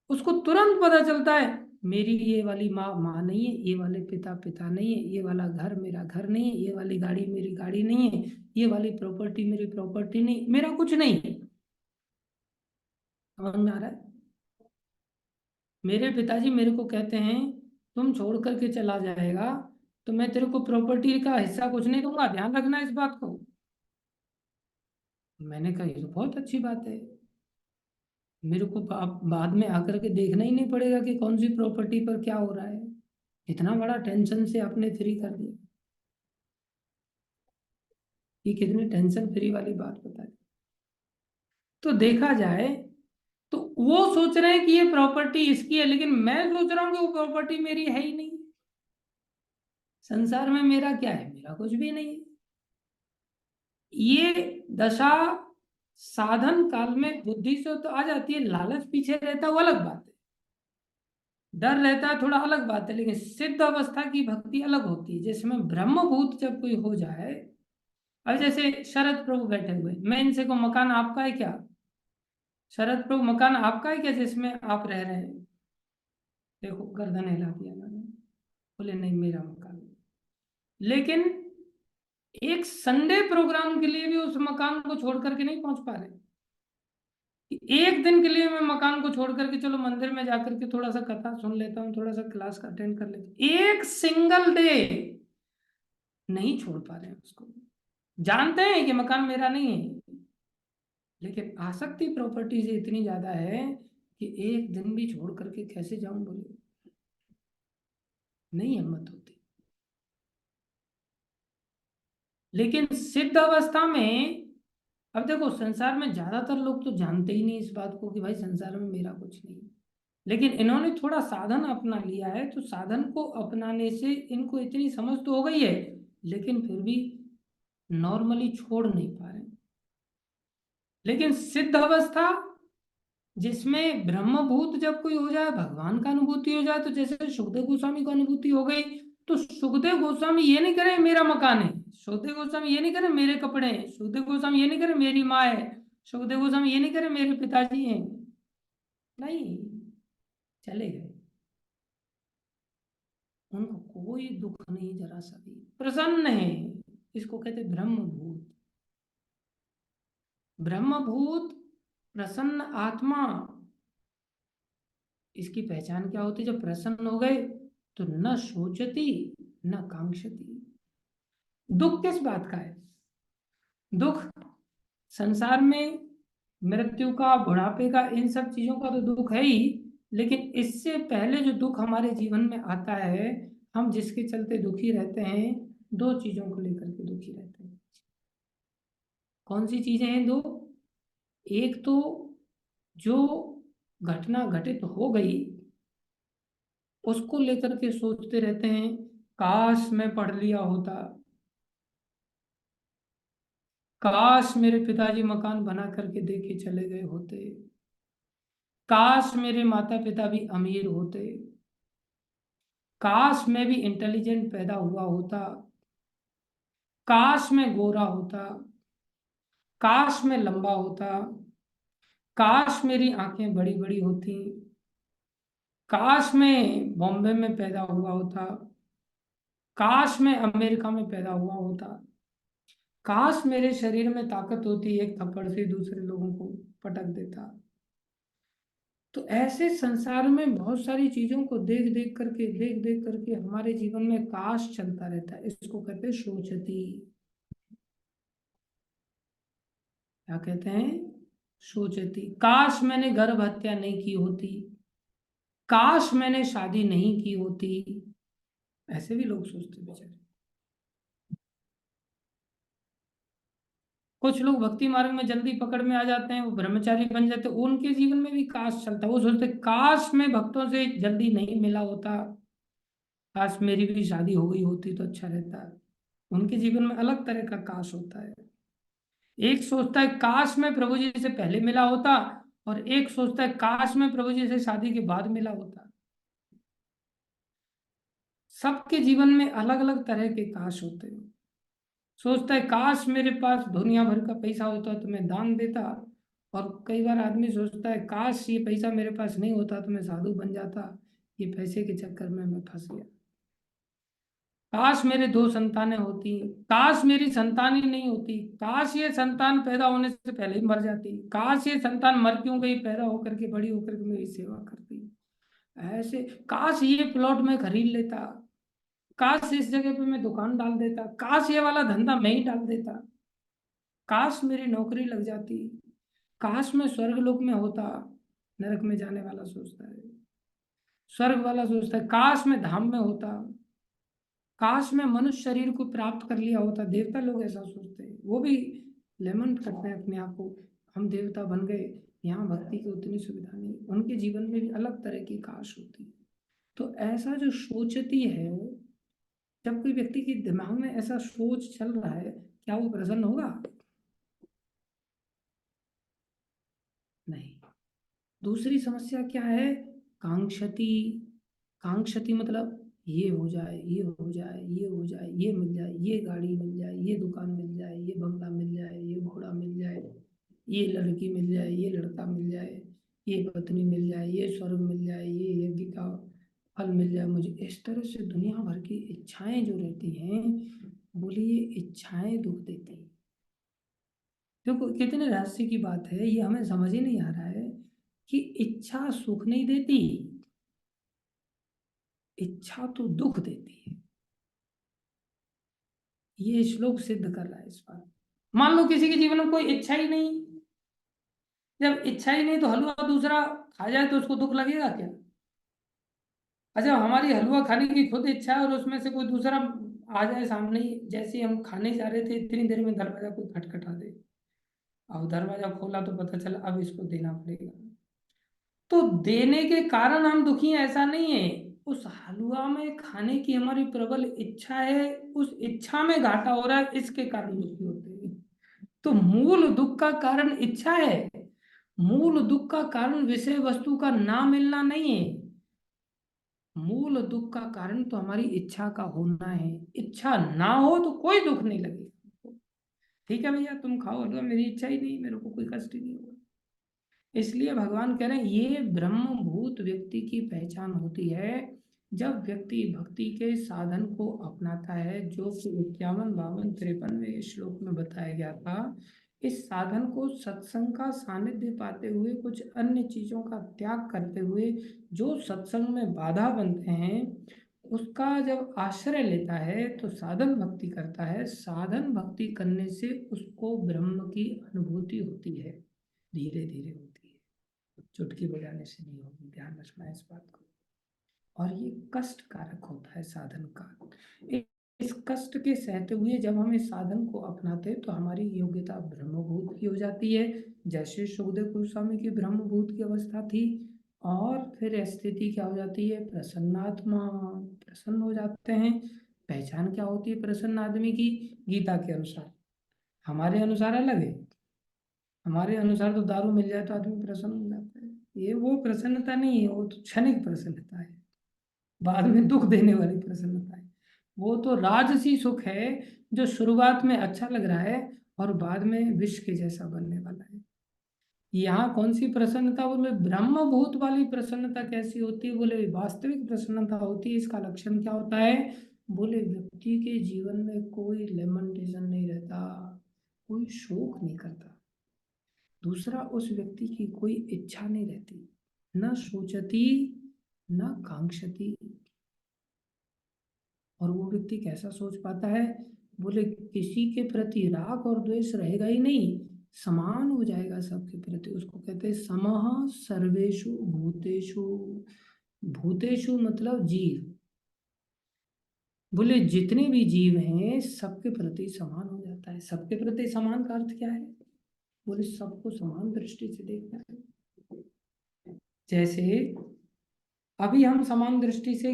उसको तुरंत पता चलता है, मेरी ये वाली माँ माँ नहीं है, ये वाले पिता पिता नहीं है, ये वाला घर मेरा घर नहीं है, ये वाली गाड़ी मेरी गाड़ी नहीं है, ये वाली प्रॉपर्टी मेरी प्रॉपर्टी नहीं, मेरा कुछ नहीं है। समझ में आ रहा है? मेरे पिताजी मेरे को कहते हैं, तुम छोड़ करके चला जाएगा तो मैं तेरे को प्रॉपर्टी का हिस्सा कुछ नहीं दूंगा, ध्यान रखना इस बात को। मैंने कहा ये तो बहुत अच्छी बात है, मेरे को बाद में आकर के देखना ही नहीं पड़ेगा कि कौन सी प्रॉपर्टी पर क्या हो रहा है। इतना बड़ा टेंशन से आपने फ्री कर दिया। ये कितनी टेंशन फ्री वाली बात बता दी। तो देखा जाए तो वो सोच रहे हैं कि ये प्रॉपर्टी इसकी है, लेकिन मैं सोच रहा हूँ कि वो प्रॉपर्टी मेरी है ही नहीं। संसार में मेरा क्या है? मेरा कुछ भी नहीं है। ये दशा साधन काल में बुद्धि से तो आ जाती है, लालच पीछे रहता है वो अलग बात है, डर रहता है थोड़ा अलग बात है, लेकिन सिद्ध अवस्था की भक्ति अलग होती है जिसमें ब्रह्मभूत जब कोई हो जाए। अब जैसे शरद प्रभु बैठे हुए, मैं इनसे को मकान आपका है क्या? शरद प्रभु मकान आपका है क्या जिसमें आप रह रहे हैं? देखो गर्दन हिला दिया मैंने, बोले नहीं मेरा मकान है। लेकिन एक संडे प्रोग्राम के लिए भी उस मकान को छोड़ करके नहीं पहुंच पा रहे कि एक दिन के लिए मैं मकान को छोड़ करके चलो मंदिर में जाकर के थोड़ा सा कथा सुन लेता हूँ, थोड़ा सा क्लास का अटेंड कर लेता हूँ, एक सिंगल डे नहीं छोड़ पा रहे हैं उसको। जानते हैं कि मकान मेरा नहीं है, लेकिन आसक्ति प्रॉपर्टी से इतनी ज्यादा है कि एक दिन भी छोड़ करके कैसे जाऊं, बोले नहीं हिम्मत होती। लेकिन सिद्ध अवस्था में, अब देखो संसार में ज्यादातर लोग तो जानते ही नहीं इस बात को कि भाई संसार में मेरा कुछ नहीं है। लेकिन इन्होंने थोड़ा साधन अपना लिया है, तो साधन को अपनाने से इनको इतनी समझ तो हो गई है, लेकिन फिर भी नॉर्मली छोड़ नहीं पा रहे। लेकिन सिद्ध अवस्था जिसमें ब्रह्मभूत जब कोई हो जाए, भगवान का अनुभूति हो जाए, तो जैसे सुखदेव गोस्वामी को अनुभूति हो गई, तो सुखदेव गोस्वामी ये नहीं करे मेरा मकान है, सुखदेव गोस्वामी ये नहीं करे मेरे कपड़े हैं, सुखदेव गोस्वामी ये नहीं करे मेरी माँ है, सुखदेव गोस्वामी ये नहीं करे मेरे पिताजी हैं। नहीं, चले गए। उनको कोई दुख नहीं, जरा सा भी प्रसन्न है। इसको कहते ब्रह्मभूत। ब्रह्मभूत प्रसन्न आत्मा, इसकी पहचान क्या होती है? जब प्रसन्न हो गए तो न सोचती न कांक्षती। दुख किस बात का है? दुख संसार में मृत्यु का, बुढ़ापे का, इन सब चीजों का तो दुख है ही, लेकिन इससे पहले जो दुख हमारे जीवन में आता है, हम जिसके चलते दुखी रहते हैं, दो चीजों को लेकर के दुखी रहते हैं। कौन सी चीजें हैं दो? एक तो जो घटना घटित हो गई उसको लेकर के सोचते रहते हैं, काश मैं पढ़ लिया होता, काश मेरे पिताजी मकान बना करके दे के चले गए होते, काश मेरे माता पिता भी अमीर होते, काश मैं भी इंटेलिजेंट पैदा हुआ होता, काश मैं गोरा होता, काश मैं लंबा होता, काश मेरी आंखें बड़ी बड़ी होती, काश मैं बॉम्बे में पैदा हुआ होता, काश मैं अमेरिका में पैदा हुआ होता, काश मेरे शरीर में ताकत होती, एक थप्पड़ से दूसरे लोगों को पटक देता। तो ऐसे संसार में बहुत सारी चीजों को देख देख करके हमारे जीवन में काश चलता रहता है। इसको कहते हैं सोचती। क्या कहते हैं? सोचती। काश मैंने गर्भ हत्या नहीं की होती, काश मैंने शादी नहीं की होती। ऐसे भी लोग सोचते बेचारे। कुछ लोग भक्ति मार्ग में जल्दी पकड़ में आ जाते हैं, वो ब्रह्मचारी बन जाते हैं, उनके जीवन में भी काश चलता है। वो सोचते काश मैं भक्तों से जल्दी नहीं मिला होता, काश मेरी भी शादी हो गई होती तो अच्छा रहता। उनके जीवन में अलग तरह का काश होता है। एक सोचता है काश मैं प्रभु जी से पहले मिला होता, और एक सोचता है काश मैं प्रभु जी से शादी के बाद मिला होता। सबके जीवन में अलग अलग तरह के काश होते हैं। सोचता है काश मेरे पास दुनिया भर का पैसा होता तो मैं दान देता। और कई बार आदमी सोचता है काश ये पैसा मेरे पास नहीं होता तो मैं साधु बन जाता। ये पैसे के चक्कर में मैं फंस गया। काश मेरे दो संतानें होती, काश मेरी संतान ही नहीं होती, काश ये संतान पैदा होने से पहले ही मर जाती, काश ये संतान मर क्यों गई, पैदा होकर के बड़ी होकर के मेरी सेवा करती। ऐसे काश ये प्लॉट में खरीद लेता, काश इस जगह पे मैं दुकान डाल देता, काश ये वाला धंधा मैं ही डाल देता, काश मेरी नौकरी लग जाती, काश मैं स्वर्ग लोक में होता। नरक में जाने वाला सोचता है, स्वर्ग वाला सोचता है काश मैं धाम में होता, काश मैं मनुष्य शरीर को प्राप्त कर लिया होता। देवता लोग ऐसा सोचते हैं, वो भी लेमेंट करते हैं अपने आप को, हम देवता बन गए, यहाँ भक्ति की उतनी सुविधा नहीं। उनके जीवन में भी अलग तरह की काश होती है। तो ऐसा जो सोचती है, जब कोई व्यक्ति के दिमाग में ऐसा सोच चल रहा है, क्या वो प्रसन्न होगा? नहीं। दूसरी समस्या क्या है? कांक्षति। कांक्षति मतलब ये हो जाए, ये हो जाए, ये हो जाए, ये मिल जाए, ये गाड़ी मिल जाए, ये दुकान मिल जाए, ये बंगला मिल जाए, ये घोड़ा मिल जाए, ये लड़की मिल जाए, ये लड़का मिल जाए, ये पत्नी मिल जाए, ये स्वर्ग मिल जाए, ये यज्ञ का फल मिल जाए मुझे। इस तरह से दुनिया भर की इच्छाएं जो रहती हैं, बोली ये इच्छाएं दुख देती हैं। देखो कितने रहस्य की बात है, ये हमें समझ ही नहीं आ रहा है कि इच्छा सुख नहीं देती, इच्छा तो दुख देती है। ये श्लोक सिद्ध कर रहा है इस बात। मान लो किसी के जीवन में कोई इच्छा ही नहीं, जब इच्छा ही नहीं तो हलवा दूसरा खा जाए तो उसको दुख लगेगा क्या? अच्छा, हमारी हलवा खाने की खुद इच्छा है और उसमें से कोई दूसरा आ जाए सामने ही, जैसे ही हम खाने जा रहे थे इतनी देर में दरवाजा कोई खटखटा दे, अब दरवाजा खोला तो पता चला अब इसको देना पड़ेगा। तो देने के कारण हम दुखी हैं ऐसा नहीं है, उस हलवा में खाने की हमारी प्रबल इच्छा है, उस इच्छा में घाटा हो रहा है, इसके कारण दुखी होते हैं। तो मूल दुख का कारण इच्छा है, मूल दुख का कारण विषय वस्तु का ना मिलना नहीं है। मूल दुख का कारण तो हमारी इच्छा का होना है। इच्छा ना हो तो कोई दुख नहीं लगेगा। ठीक है भैया तुम खाओ हलवा, मेरी इच्छा ही नहीं, मेरे को कोई कष्ट ही नहीं होगा। इसलिए भगवान कह रहे हैं ये ब्रह्मभूत व्यक्ति की पहचान होती है जब व्यक्ति भक्ति के साधन को अपनाता है, जो कि 51, 52, 53वें श्लोक में बताया गया था। इस साधन को सत्संग का सानिध्य पाते हुए, कुछ अन्य चीजों का त्याग करते हुए, जो सत्संग में बाधा बनते हैं उसका जब आश्रय लेता है तो साधन भक्ति करता है। साधन भक्ति करने से उसको ब्रह्म की अनुभूति होती है, धीरे धीरे होती है, चुटकी बजाने से नहीं होगी, ध्यान रखना है इस बात को। और ये कष्ट कारक होता है साधन का। इस कष्ट के सहते हुए जब हम इस साधन को अपनाते हैं तो हमारी योग्यता ब्रह्मभूत की हो जाती है, जैसे सुखदेव गोस्वामी की ब्रह्मभूत की अवस्था थी। और फिर स्थिति क्या हो जाती है? प्रसन्नात्मा, प्रसन्न हो जाते हैं। पहचान क्या होती है प्रसन्न आदमी की? गीता के अनुसार, हमारे अनुसार अलग है। हमारे अनुसार तो दारू मिल जाए तो आदमी प्रसन्न हो जाता है, ये वो प्रसन्नता नहीं है, वो तो क्षणिक प्रसन्नता है, बाद में दुख देने वाली प्रसन्नता है। वो तो राजसी सुख है जो शुरुआत में अच्छा लग रहा है और बाद में विष के जैसा बनने वाला है। यहाँ कौन सी प्रसन्नता? बोले ब्रह्मभूत वाली प्रसन्नता कैसी होती है? बोले वास्तविक प्रसन्नता होती है। इसका लक्षण क्या होता है? बोले व्यक्ति के जीवन में कोई लेमेंटेशन नहीं रहता, कोई शोक नहीं करता। दूसरा, उस व्यक्ति की कोई इच्छा नहीं रहती, न सोचती न कांक्षती। और वो व्यक्ति कैसा सोच पाता है? बोले किसी के प्रति राग और द्वेष रहेगा ही नहीं, समान हो जाएगा सबके प्रति। उसको कहते हैं समः सर्वेषु भूतेषु। भूतेषु मतलब जीव। बोले जितने भी जीव हैं सबके प्रति समान हो जाता है। सबके प्रति समान का अर्थ क्या है? बोले सबको समान दृष्टि से देखना है। जैसे अभी हम समान दृष्टि से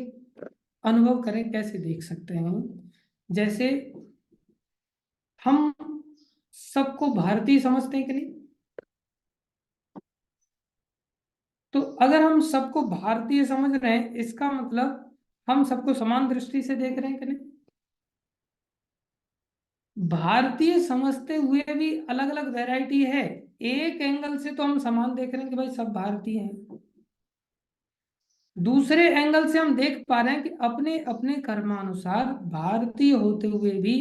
अनुभव करें, कैसे देख सकते हैं? जैसे हम सबको भारतीय समझते हैं कि नहीं? तो अगर हम सबको भारतीय समझ रहे हैं, इसका मतलब हम सबको समान दृष्टि से देख रहे हैं कि नहीं? भारतीय समझते हुए भी अलग अलग वैरायटी है। एक एंगल से तो हम समान देख रहे हैं कि भाई सब भारतीय हैं, दूसरे एंगल से हम देख पा रहे हैं कि अपने अपने कर्मानुसार भारतीय होते हुए भी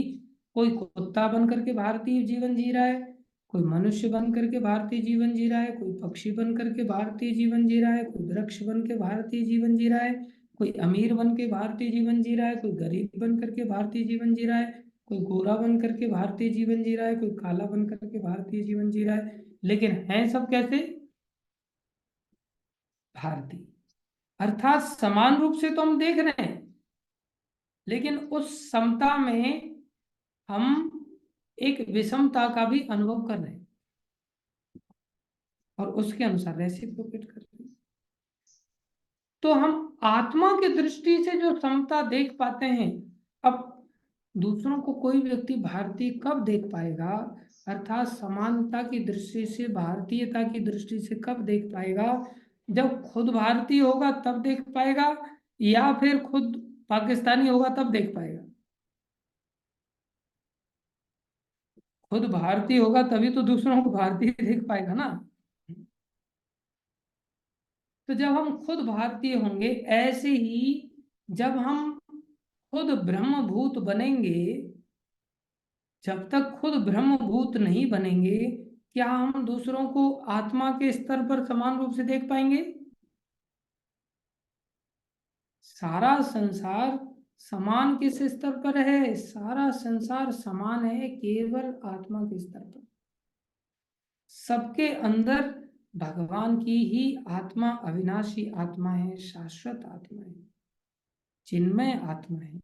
कोई कुत्ता बन करके भारतीय जीवन जी रहा है, कोई मनुष्य बन करके भारतीय जीवन जी रहा है, कोई पक्षी बन करके भारतीय जीवन जी रहा है, कोई वृक्ष बन के भारतीय जीवन जी रहा है, कोई अमीर बन के भारतीय जीवन जी रहा है, कोई गरीब बन करके भारतीय जीवन जी रहा है, कोई गोरा बन करके भारतीय जीवन जी रहा है, कोई काला बन करके भारतीय जीवन जी रहा है। लेकिन हैं सब कैसे? भारतीय। अर्थात समान रूप से तो हम देख रहे हैं, लेकिन उस समता में हम एक विषमता का भी अनुभव कर रहे हैं और उसके अनुसार रेसिप्रोकेट कर रहे हैं। तो हम आत्मा की दृष्टि से जो समता देख पाते हैं, अब दूसरों को कोई व्यक्ति भारतीय कब देख पाएगा, अर्थात समानता की दृष्टि से, भारतीयता की दृष्टि से कब देख पाएगा? जब खुद भारतीय होगा तब देख पाएगा, या फिर खुद पाकिस्तानी होगा तब देख पाएगा? खुद भारतीय होगा तभी तो दूसरों को भारतीय देख पाएगा ना। तो जब हम खुद भारतीय होंगे, ऐसे ही जब हम खुद ब्रह्मभूत बनेंगे, जब तक खुद ब्रह्मभूत नहीं बनेंगे, क्या हम दूसरों को आत्मा के स्तर पर समान रूप से देख पाएंगे? सारा संसार समान किस स्तर पर है? सारा संसार समान है केवल आत्मा के स्तर पर। सबके अंदर भगवान की ही आत्मा अविनाशी आत्मा है, शाश्वत आत्मा है, चिन्मय आत्मा है।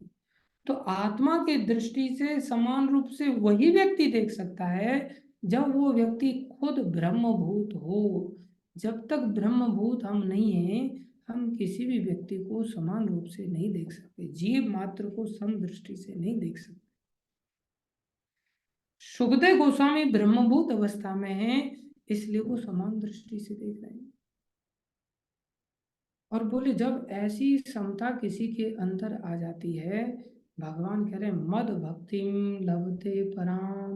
तो आत्मा के दृष्टि से समान रूप से वही व्यक्ति देख सकता है जब वो व्यक्ति खुद ब्रह्मभूत हो। जब तक ब्रह्मभूत हम नहीं हैं, हम किसी भी व्यक्ति को समान रूप से नहीं देख सकते, जीव मात्र को सम दृष्टि से नहीं देख सकते। सुखदेव गोस्वामी ब्रह्मभूत अवस्था में हैं, इसलिए वो समान दृष्टि से देख रहे हैं। और बोले जब ऐसी समता किसी के अंदर आ जाती है, भगवान कह रहे हैं मद भक्तिम लभते पराम,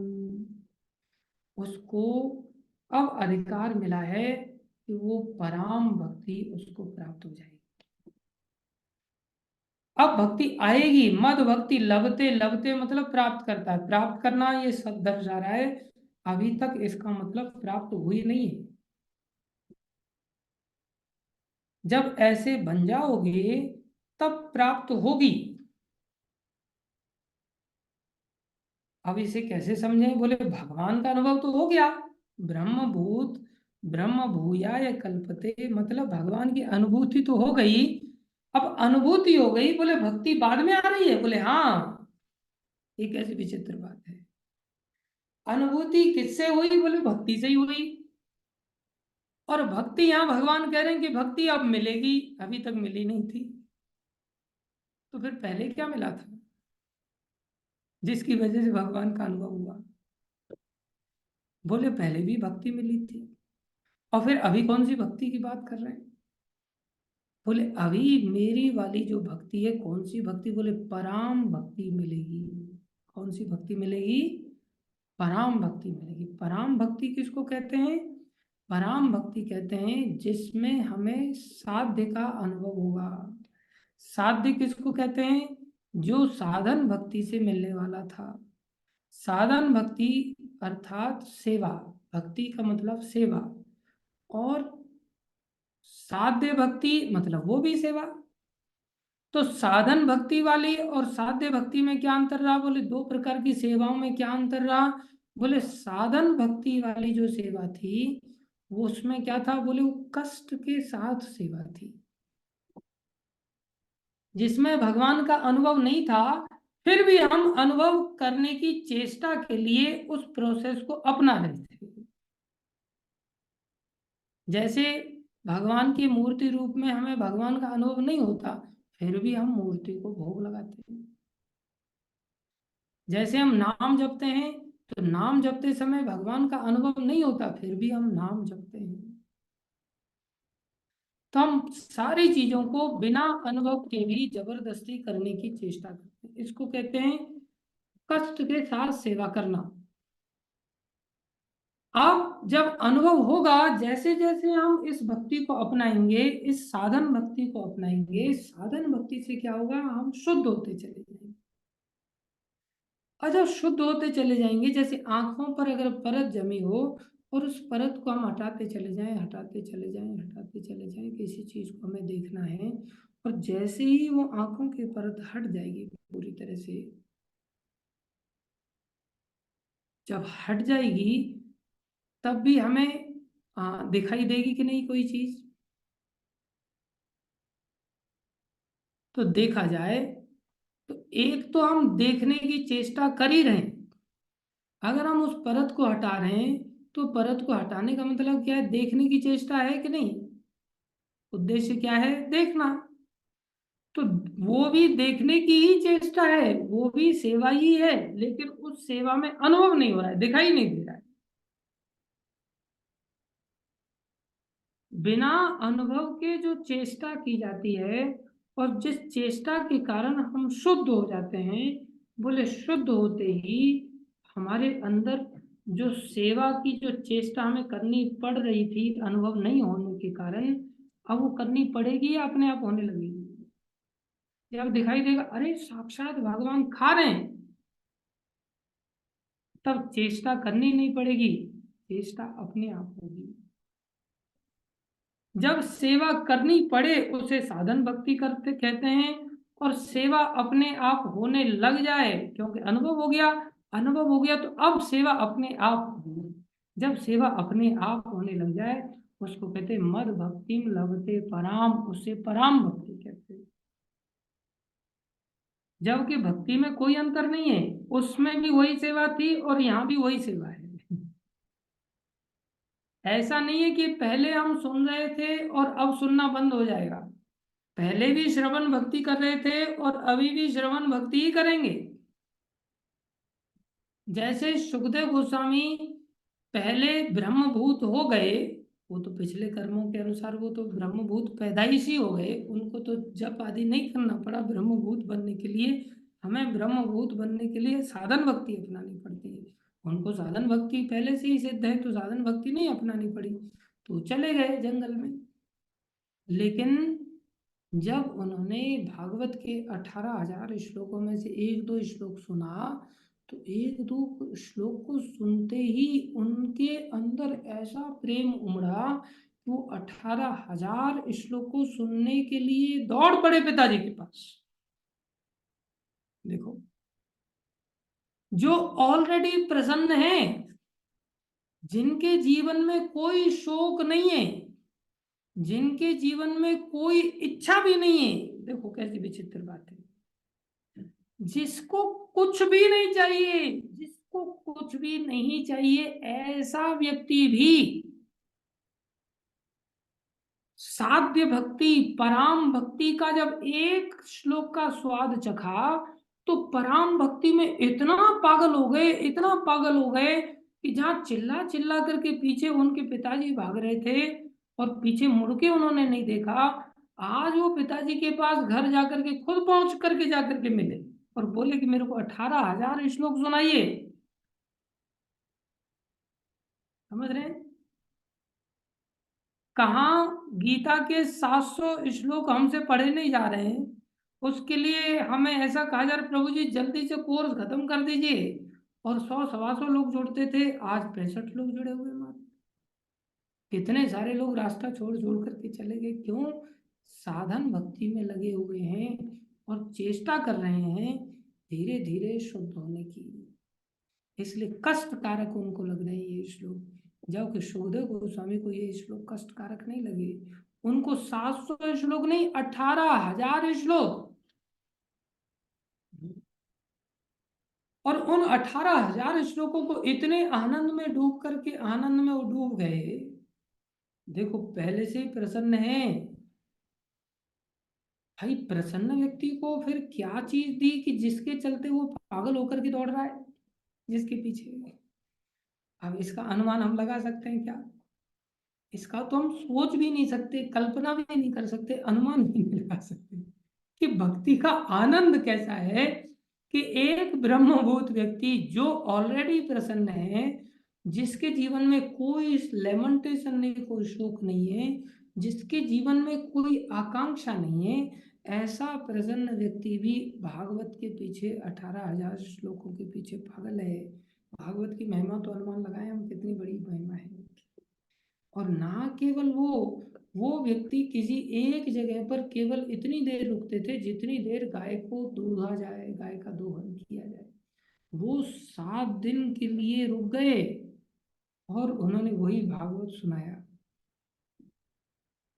उसको अब अधिकार मिला है कि वो पराम भक्ति उसको प्राप्त हो जाएगी। अब भक्ति आएगी, मद भक्ति लभते, लभते मतलब प्राप्त करता है, प्राप्त करना ये सब दर्जा रहा है, अभी तक इसका मतलब प्राप्त हुई नहीं है। जब ऐसे बन जाओगे तब प्राप्त होगी। अब इसे कैसे समझें? बोले भगवान का अनुभव तो हो गया, ब्रह्मभूत ब्रह्म भूयाय कल्पते, मतलब भगवान की अनुभूति तो हो गई। अब अनुभूति हो गई, बोले भक्ति बाद में आ रही है? बोले हाँ। ये कैसी विचित्र बात है? अनुभूति किससे हुई? बोले भक्ति से ही हुई। और भक्ति यहाँ भगवान कह रहे हैं कि भक्ति अब मिलेगी, अभी तक मिली नहीं थी। तो फिर पहले क्या मिला था जिसकी वजह से भगवान का अनुभव हुआ? बोले पहले भी भक्ति मिली थी। और फिर अभी कौन सी भक्ति की बात कर रहे हैं? बोले अभी मेरी वाली जो भक्ति है, कौन सी भक्ति? बोले पराम भक्ति मिलेगी। कौन सी भक्ति मिलेगी? पराम भक्ति मिलेगी। पराम भक्ति किसको कहते हैं? पराम भक्ति कहते हैं जिसमें हमें साध्य का अनुभव होगा। साध्य किसको कहते हैं? जो साधन भक्ति से मिलने वाला था। साधन भक्ति अर्थात सेवा, भक्ति का मतलब सेवा, और साध्य भक्ति मतलब वो भी सेवा। तो साधन भक्ति वाली और साध्य भक्ति में क्या अंतर रहा? बोले दो प्रकार की सेवाओं में क्या अंतर रहा? बोले साधन भक्ति वाली जो सेवा थी वो, उसमें क्या था? बोले वो कष्ट के साथ सेवा थी, जिसमें भगवान का अनुभव नहीं था, फिर भी हम अनुभव करने की चेष्टा के लिए उस प्रोसेस को अपना रहे थे। जैसे भगवान की मूर्ति रूप में हमें भगवान का अनुभव नहीं होता, फिर भी हम मूर्ति को भोग लगाते हैं। जैसे हम नाम जपते हैं, तो नाम जपते समय भगवान का अनुभव नहीं होता, फिर भी हम नाम जपते हैं। तो हम सारी चीजों को बिना अनुभव के भी जबरदस्ती करने की चेष्टा करते हैं। इसको कहते हैं कष्ट के साथ सेवा करना। अब जब अनुभव होगा, जैसे जैसे हम इस भक्ति को अपनाएंगे, इस साधन भक्ति को अपनाएंगे, साधन भक्ति से क्या होगा, हम शुद्ध होते चले जाएंगे। और जब शुद्ध होते चले जाएंगे, जैसे आंखों पर अगर परत जमी हो और उस परत को हम हटाते चले जाएं, हटाते चले जाएं, हटाते चले जाएं, किसी चीज को हमें देखना है, और जैसे ही वो आंखों की परत हट जाएगी पूरी तरह से, जब हट जाएगी तब भी हमें दिखाई देगी कि नहीं कोई चीज। तो देखा जाए तो एक तो हम देखने की चेष्टा कर ही रहे हैं। अगर हम उस परत को हटा रहे हैं तो परत को हटाने का मतलब क्या है, देखने की चेष्टा है कि नहीं। उद्देश्य क्या है, देखना। तो वो भी देखने की ही चेष्टा है, वो भी सेवा ही है, लेकिन उस सेवा में अनुभव नहीं हो रहा है, दिखाई नहीं दे रहा है। बिना अनुभव के जो चेष्टा की जाती है, और जिस चेष्टा के कारण हम शुद्ध हो जाते हैं, बोले शुद्ध होते ही हमारे अंदर जो सेवा की जो चेष्टा हमें करनी पड़ रही थी अनुभव नहीं होने के कारण, अब वो करनी पड़ेगी या अपने आप होने लगेगी। जब दिखाई देगा अरे साक्षात भगवान खा रहे हैं, तब चेष्टा करनी नहीं पड़ेगी, चेष्टा अपने आप होगी। जब सेवा करनी पड़े उसे साधन भक्ति करते कहते हैं, और सेवा अपने आप होने लग जाए क्योंकि अनुभव हो गया, अनुभव हो गया तो अब सेवा अपने आप होगी। जब सेवा अपने आप होने लग जाए उसको कहते हैं मद भक्ति लभते पराम, उससे पराम भक्ति कहते हैं। जबकि भक्ति में कोई अंतर नहीं है, उसमें भी वही सेवा थी और यहाँ भी वही सेवा है। ऐसा नहीं है कि पहले हम सुन रहे थे और अब सुनना बंद हो जाएगा। पहले भी श्रवण भक्ति कर रहे थे और अभी भी श्रवण भक्ति ही करेंगे। जैसे सुखदेव गोस्वामी पहले ब्रह्मभूत हो गए, वो तो पिछले कर्मों के अनुसार वो तो ब्रह्मभूत पैदाइशी हो गए, उनको तो जप आदि नहीं करना पड़ा ब्रह्मभूत बनने के लिए। हमें ब्रह्मभूत बनने के लिए साधन भक्ति अपनानी पड़ती है। उनको साधन भक्ति पहले से ही सिद्ध है तो साधन भक्ति नहीं अपनानी पड़ी, तो चले गए जंगल में। लेकिन जब उन्होंने भागवत के 18,000 श्लोकों में से एक दो श्लोक सुना, तो एक दो श्लोक को सुनते ही उनके अंदर ऐसा प्रेम उमड़ा कि वो 18,000 श्लोक को सुनने के लिए दौड़ पड़े पिताजी के पास। देखो, जो ऑलरेडी प्रसन्न है, जिनके जीवन में कोई शोक नहीं है, जिनके जीवन में कोई इच्छा भी नहीं है, देखो कैसी विचित्र बात है। जिसको कुछ भी नहीं चाहिए, जिसको कुछ भी नहीं चाहिए, ऐसा व्यक्ति भी साध्य भक्ति पराम भक्ति का जब एक श्लोक का स्वाद चखा, तो पराम भक्ति में इतना पागल हो गए, इतना पागल हो गए कि जहां चिल्ला चिल्ला करके पीछे उनके पिताजी भाग रहे थे और पीछे मुड़ के उन्होंने नहीं देखा, आज वो पिताजी के पास घर जाकर के खुद पहुंच करके जाकर के मिले और बोले कि मेरे को 18,000 श्लोक सुनाइए। समझ रहे हैं, कहाँ गीता के 700 श्लोक हमसे पढ़े नहीं जा रहे हैं, उसके लिए हमें ऐसा कहा जा रहा प्रभु जी जल्दी से कोर्स खत्म कर दीजिए, और 100 सवा 100 लोग जुड़ते थे, आज 65 लोग जुड़े हुए मात्र। कितने सारे लोग रास्ता छोड़ छोड़ करके चले गए, क्यों, साधन भक्ति में लगे हुए हैं और चेष्टा कर रहे हैं धीरे धीरे शुद्ध होने की, इसलिए कष्ट कारक उनको लग रहे हैं ये श्लोक। जबकि सुखदेव गोस्वामी को ये श्लोक कष्ट कारक नहीं लगे, उनको 700 श्लोक नहीं 18,000 श्लोक, और उन 18,000 श्लोकों को इतने आनंद में डूब करके आनंद में वो डूब गए। देखो पहले से ही प्रसन्न है भाई, प्रसन्न व्यक्ति को फिर क्या चीज दी कि जिसके चलते वो पागल होकर के दौड़ रहा है जिसके पीछे। अब इसका अनुमान हम लगा सकते हैं क्या, इसका तो हम सोच भी नहीं सकते, कल्पना भी नहीं कर सकते, अनुमान भी नहीं लगा सकते कि भक्ति का आनंद कैसा है कि एक ब्रह्मभूत व्यक्ति जो ऑलरेडी प्रसन्न है, जिसके जीवन में कोई लेमेंटेशन नहीं, कोई शोक नहीं है, जिसके जीवन में कोई आकांक्षा नहीं है, ऐसा प्रसन्न व्यक्ति भी भागवत के पीछे 18,000 श्लोकों के पीछे पागल है। भागवत की महिमा तो अनुमान लगाए हम कितनी बड़ी महिमा है। और ना केवल वो व्यक्ति किसी एक जगह पर केवल इतनी देर रुकते थे जितनी देर गाय को दूधा जाए, गाय का दोहन किया जाए। वो 7 दिन के लिए रुक गए और उन्होंने वही भागवत सुनाया।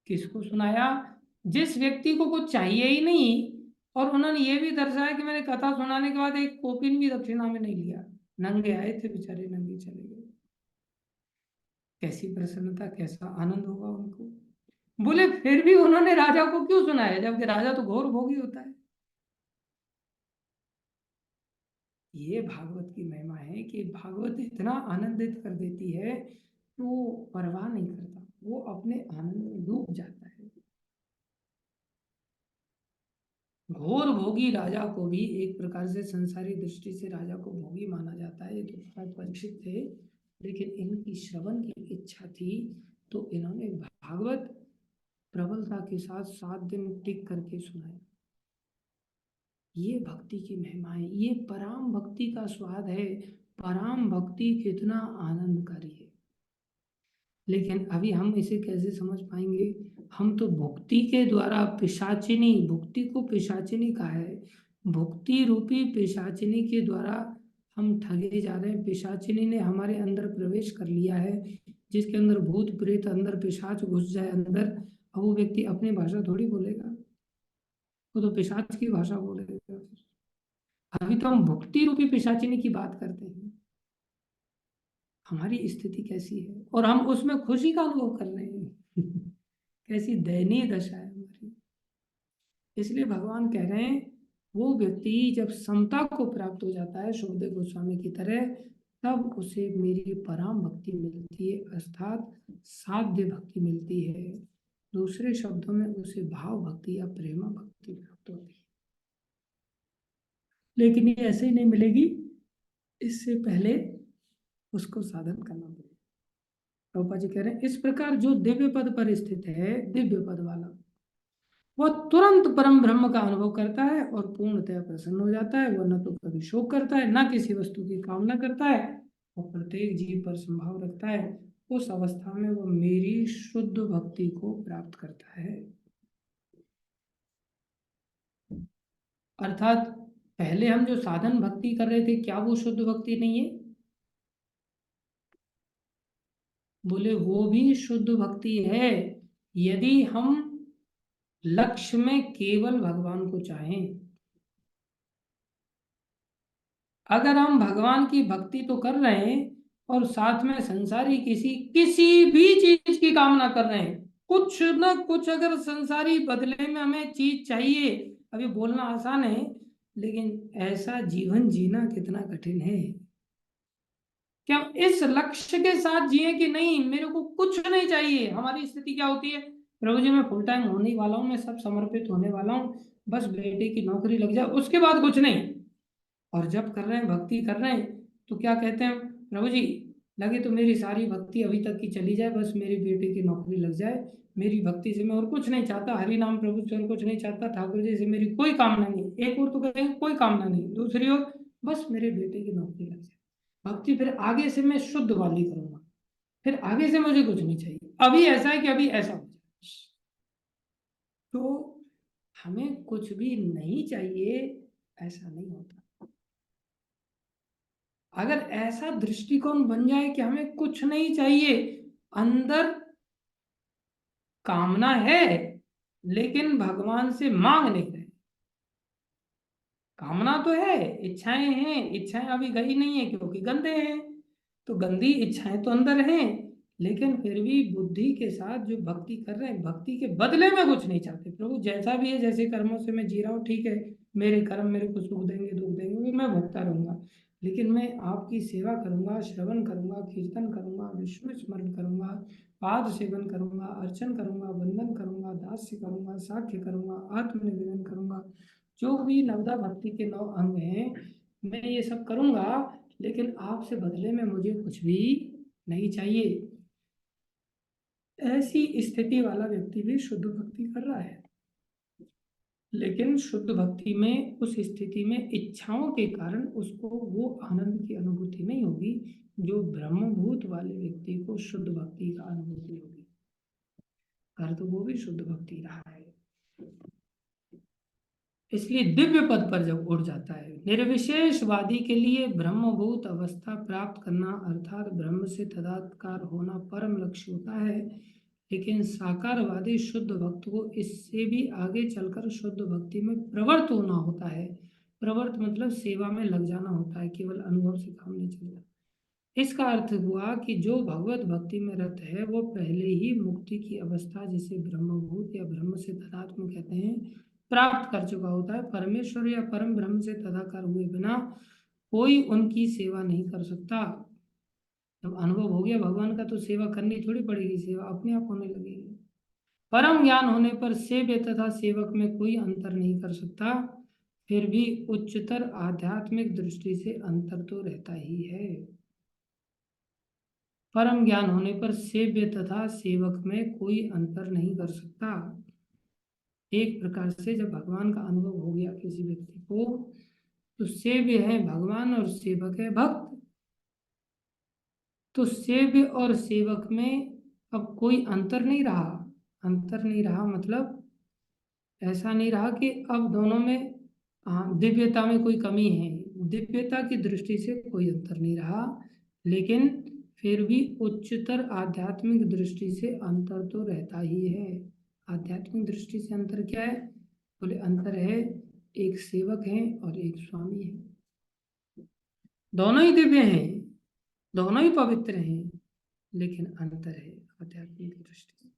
किसको सुनाया? जिस व्यक्ति को कुछ चाहिए ही नहीं, और उन्होंने ये भी दर्शाया कि मैंने कथा सुनाने के बाद एक कोपिन भी दक्षिणा में नहीं लिया। नंगे आए थे बेचारे, नंगे चले गए। कैसी प्रसन्नता, कैसा आनंद होगा उनको। बोले फिर भी उन्होंने राजा को क्यों सुनाया, जबकि राजा तो घोर भोगी होता है। ये भागवत की महिमा है कि भागवत इतना आनंदित कर देती है कि वो परवाह नहीं करता, वो अपने आनंद में डूब जाता है। घोर भोगी राजा को भी एक प्रकार से संसारी दृष्टि से राजा को भोगी माना जाता है। ये तो परीक्षित थे, लेकिन इनकी श्रवण की इच्छा थी तो इन्होंने भागवत प्रबलता के साथ 7 दिन टिक करके सुनाया। ये भक्ति की महिमा है, ये पराम भक्ति का स्वाद है। पराम भक्ति कितना आनंदकारी है। लेकिन अभी हम इसे कैसे समझ पाएंगे? हम तो भुक्ति के द्वारा पिशाचिनी, भुक्ति को पिशाचिनी कहा है, भुक्ति रूपी पिशाचिनी के द्वारा हम ठगे जा रहे हैं। पिशाचिनी ने हमारे अंदर प्रवेश कर लिया है, जिसके अंदर भूत प्रेत, अंदर पिशाच घुस जाए अंदर, अब वो व्यक्ति अपनी भाषा थोड़ी बोलेगा, वो तो पिशाच की भाषा बोलेगा। अभी तो हम भुक्ति रूपी पिशाचिनी की बात करते हैं। हमारी स्थिति कैसी है और हम उसमें खुशी का अनुभव कर रहे हैं। कैसी दयनीय दशा है हमारी। इसलिए भगवान कह रहे हैं वो व्यक्ति जब समता को प्राप्त हो जाता है शुभदेव गोस्वामी की तरह, तब उसे मेरी परम भक्ति मिलती है, अर्थात साध्य भक्ति मिलती है। दूसरे शब्दों में उसे भाव भक्ति या प्रेमा भक्ति प्राप्त होती है। लेकिन ये ऐसे ही नहीं मिलेगी, इससे पहले उसको साधन करना पड़ेगा। प्रभुपाद जी कह रहे हैं इस प्रकार जो दिव्य पद पर स्थित है, दिव्य पद वाला, वह तुरंत परम ब्रह्म का अनुभव करता है और पूर्णतया प्रसन्न हो जाता है। वह न तो कभी शोक करता है, न किसी वस्तु की कामना करता है, और प्रत्येक जीव पर संभाव रखता है। उस अवस्था में वह मेरी शुद्ध भक्ति को प्राप्त करता है। अर्थात पहले हम जो साधन भक्ति कर रहे थे, क्या वो शुद्ध भक्ति नहीं है? बोले वो भी शुद्ध भक्ति है, यदि हम लक्ष्य में केवल भगवान को चाहें। अगर हम भगवान की भक्ति तो कर रहे हैं और साथ में संसारी किसी भी चीज की कामना कर रहे हैं, कुछ ना कुछ अगर संसारी बदले में हमें चीज चाहिए, अभी बोलना आसान है लेकिन ऐसा जीवन जीना कितना कठिन है। क्या हम इस लक्ष्य के साथ जिए कि नहीं मेरे को कुछ नहीं चाहिए? हमारी स्थिति क्या होती है? प्रभु जी मैं फुल टाइम होने वाला हूँ, मैं सब समर्पित होने वाला हूँ, बस बेटे की नौकरी लग जाए उसके बाद कुछ नहीं। और जब कर रहे हैं, भक्ति कर रहे हैं, तो क्या कहते हैं? प्रभु जी लगे तो मेरी सारी भक्ति अभी तक की चली जाए, बस मेरे बेटे की नौकरी लग जाए, मेरी भक्ति से मैं और कुछ नहीं चाहता, हरि नाम प्रभु से और कुछ नहीं चाहता, ठाकुर जी से मेरी कोई कामना नहीं। एक और तो कहेंगे कोई कामना नहीं, दूसरी ओर बस मेरे बेटे की नौकरी लग जाए। भक्ति फिर आगे से मैं शुद्ध वाली करूंगा, फिर आगे से मुझे कुछ नहीं चाहिए, अभी ऐसा है कि अभी ऐसा हो जाए। तो हमें कुछ भी नहीं चाहिए ऐसा नहीं होता। अगर ऐसा दृष्टिकोण बन जाए कि हमें कुछ नहीं चाहिए, अंदर कामना है लेकिन भगवान से मांग नहीं रहे, कामना तो है, इच्छाएं हैं, इच्छाएं अभी गई नहीं है क्योंकि गंदे हैं, तो गंदी इच्छाएं तो अंदर हैं, लेकिन फिर भी बुद्धि के साथ जो भक्ति कर रहे हैं, भक्ति के बदले में कुछ नहीं चाहते। प्रभु जैसा भी है, जैसे कर्मों से मैं जी रहा हूँ ठीक है, मेरे कर्म मेरे को सुख देंगे दुख देंगे मैं भोगता रहूंगा, लेकिन मैं आपकी सेवा करूंगा, श्रवण करूंगा, कीर्तन करूंगा, विष्णु स्मरण करूंगा, पाद सेवन करूंगा, अर्चन करूंगा, वंदन करूंगा, दास्य करूंगा, साख्य करूंगा, आत्मनिवेदन करूंगा, जो भी नवदा भक्ति के 9 अंग हैं मैं ये सब करूंगा, लेकिन आपसे बदले में मुझे कुछ भी नहीं चाहिए। ऐसी स्थिति वाला व्यक्ति भी शुद्ध भक्ति कर रहा है। लेकिन शुद्ध भक्ति में उस स्थिति में इच्छाओं के कारण उसको वो आनंद की अनुभूति नहीं होगी जो ब्रह्मभूत वाले व्यक्ति को शुद्ध भक्ति का अनुभूति होगी। कर तो वो भी शुद्ध भक्ति रहा है, इसलिए दिव्य पद पर जब उड़ जाता है। निर्विशेषवादी के लिए ब्रह्मभूत अवस्था प्राप्त करना अर्थात ब्रह्म से तदात्कार होना परम लक्ष्य होता है। लेकिन साकारवादी शुद्ध भक्त को इससे भी आगे चलकर शुद्ध भक्ति में प्रवृत्त होना होता है। प्रवृत्त मतलब सेवा में लग जाना होता है, केवल अनुभव से काम नहीं चलता। इसका अर्थ हुआ कि जो भगवत भक्ति में रत है वो पहले ही मुक्ति की अवस्था, जिसे ब्रह्मभूत या ब्रह्म से तदात्म कहते हैं, प्राप्त कर चुका होता है। परमेश्वर या परम ब्रह्म से तदाकार हुए बिना कोई उनकी सेवा नहीं कर सकता। जब अनुभव हो गया भगवान का तो सेवा करनी थोड़ी पड़ेगी, सेवा अपने आप होने लगेगी। परम ज्ञान होने पर सेव्य तथा सेवक में कोई अंतर नहीं कर सकता, फिर भी उच्चतर आध्यात्मिक दृष्टि से अंतर तो रहता ही है। परम ज्ञान होने पर सेव्य तथा सेवक में कोई अंतर नहीं कर सकता। एक प्रकार से जब भगवान का अनुभव हो गया किसी व्यक्ति को तो सेव्य है भगवान और सेवक है भक्त। तो सेव्य और सेवक में अब कोई अंतर नहीं रहा। अंतर नहीं रहा मतलब ऐसा नहीं रहा कि अब दोनों में दिव्यता में कोई कमी है। दिव्यता की दृष्टि से कोई अंतर नहीं रहा, लेकिन फिर भी उच्चतर आध्यात्मिक दृष्टि से अंतर तो रहता ही है। आध्यात्मिक दृष्टि से अंतर क्या है? बोले अंतर है एक सेवक है और एक स्वामी है। दोनों ही दिव्य हैं, दोनों ही पवित्र हैं, लेकिन अंतर है आध्यात्मिक दृष्टि से।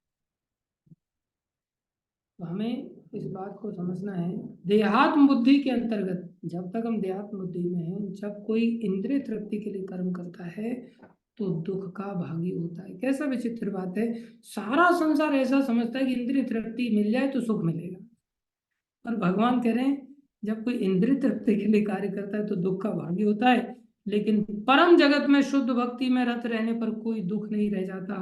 तो हमें इस बात को समझना है। देहात्म बुद्धि के अंतर्गत जब तक हम देहात्म बुद्धि में हैं, जब कोई इंद्रिय तृप्ति के लिए कर्म करता है तो दुख का भागी होता है। कैसा विचित्र बात है, सारा संसार ऐसा समझता है कि इंद्रिय तृप्ति मिल जाए तो सुख मिलेगा, और भगवान कह रहे हैं जब कोई इंद्रिय तृप्ति के लिए कार्य करता है तो दुख का भागी होता है। लेकिन परम जगत में शुद्ध भक्ति में रत रहने पर कोई दुख नहीं रह जाता।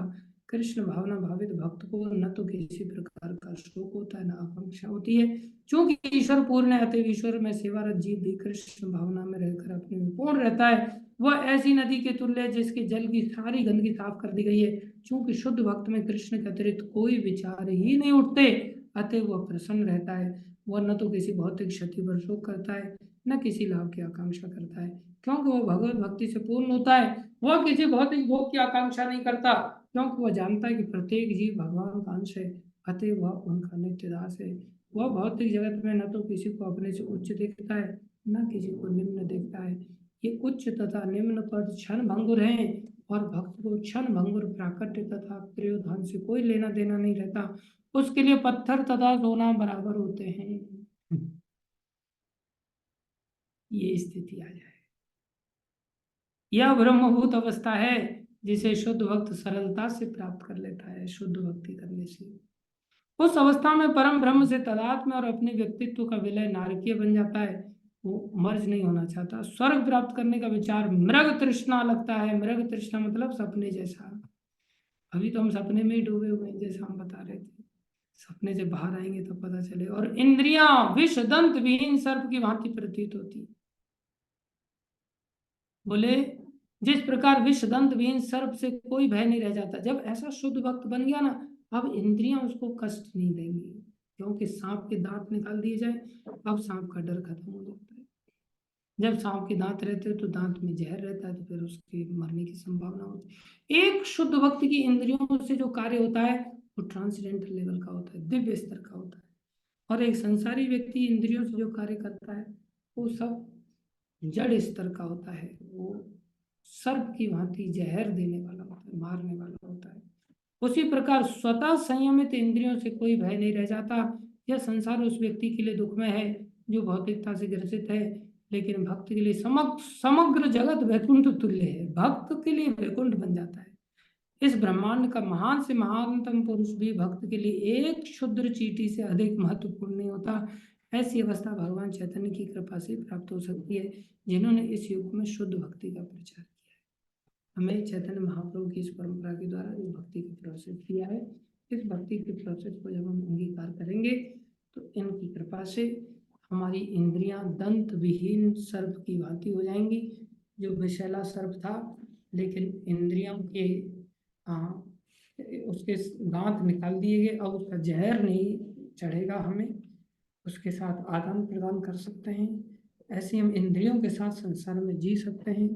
कृष्ण भावना भावित भक्त को न तो किसी प्रकार का शोक होता है, न आकांक्षा होती है। चूंकि ईश्वर पूर्ण है, अतः ईश्वर में सेवारत जीव भी कृष्ण भावना में रहकर अपने में पूर्ण रहता है। वह ऐसी नदी के तुल्य है जिसके जल की सारी गंदगी साफ कर दी गई है। चूंकि शुद्ध भक्त में कृष्ण के अतिरिक्त कोई विचार ही नहीं उठते, अतः वह प्रसन्न रहता है। वह न तो किसी भौतिक क्षति पर शोक करता है, न किसी लाभ की आकांक्षा करता है, क्योंकि वह भगवत भक्ति से पूर्ण होता है। वह किसी भौतिक भोग की आकांक्षा नहीं करता, क्योंकि वह जानता है कि प्रत्येक जीव भगवान का अंश है, अतः वह उनका नित्य दास है। वह भौतिक जगत में न तो किसी को अपने से उच्च देखता है, न किसी को निम्न देखता है। ये उच्च तथा निम्न पद क्षण भंगुर हैं, और भक्त को क्षण भंगुर प्राकट्य तथा प्रियोधान से कोई लेना देना नहीं रहता। उसके लिए पत्थर तथा सोना बराबर होते हैं। ये स्थिति आ जाए, यह ब्रह्मभूत अवस्था है जिसे शुद्ध भक्त सरलता से प्राप्त कर लेता है। शुद्ध भक्ति करने से उस अवस्था में परम ब्रह्म से तादात्म्य और अपने व्यक्तित्व का विलय नारकीय बन जाता है। वो मर्ज नहीं होना चाहता। स्वर्ग प्राप्त करने का विचार मृग तृष्णा लगता है। मृग तृष्णा मतलब सपने जैसा। अभी तो हम सपने में ही डूबे हुए हैं, जैसा हम बता रहे थे। सपने से बाहर आएंगे तो पता चले। और इंद्रियां विष दंत विहीन सर्प की भांति प्रतीत होती। बोले जिस प्रकार विष दंत विहीन सर्प से कोई भय नहीं रह जाता, जब ऐसा शुद्ध भक्त बन गया ना, अब इंद्रियां उसको कष्ट नहीं देंगी, क्योंकि सांप के दांत निकाल दिए जाए, अब सांप का डर खत्म हो जाता है। जब सांप के दांत रहते हैं तो दांत में जहर रहता है, तो फिर उसके मरने की संभावना होती है। एक शुद्ध भक्त की इंद्रियों से जो कार्य होता है वो ट्रांसेंडेंटल लेवल का होता है, दिव्य स्तर का होता है। और एक संसारी व्यक्ति इंद्रियों से जो कार्य करता है वो सब जड़ स्तर का होता है। वो सर्प की भांति जहर देने वाला होता है, मारने वाला होता है। उसी प्रकार स्वतः संयमित इंद्रियों से कोई भय नहीं रह जाता। यह संसार उस व्यक्ति के लिए दुखमय है जो भौतिकता से ग्रसित है, लेकिन भक्त के लिए समग्र जगत वैकुंठ तुल्य है। भक्त के लिए वैकुंठ बन जाता है। इस ब्रह्मांड का महान से महानतम पुरुष भी भक्त के लिए एक क्षुद्र चींटी से अधिक महत्वपूर्ण नहीं होता। ऐसी अवस्था भगवान चैतन्य की कृपा से प्राप्त हो सकती है, जिन्होंने इस युग में शुद्ध भक्ति का प्रचार किया है। हमें चैतन्य महाप्रभु की इस परंपरा के द्वारा इस भक्ति का प्रोसेस किया है। इस भक्ति के प्रोसेस को जब हम अंगीकार करेंगे तो इनकी कृपा से हमारी इंद्रियां दंत विहीन सर्प की भांति हो जाएंगी। जो विषैला सर्प था, लेकिन इंद्रियों के उसके दांत निकाल दिए गए, अब उसका जहर नहीं चढ़ेगा, हमें उसके साथ आदान प्रदान कर सकते हैं। ऐसे हम इंद्रियों के साथ संसार में जी सकते हैं,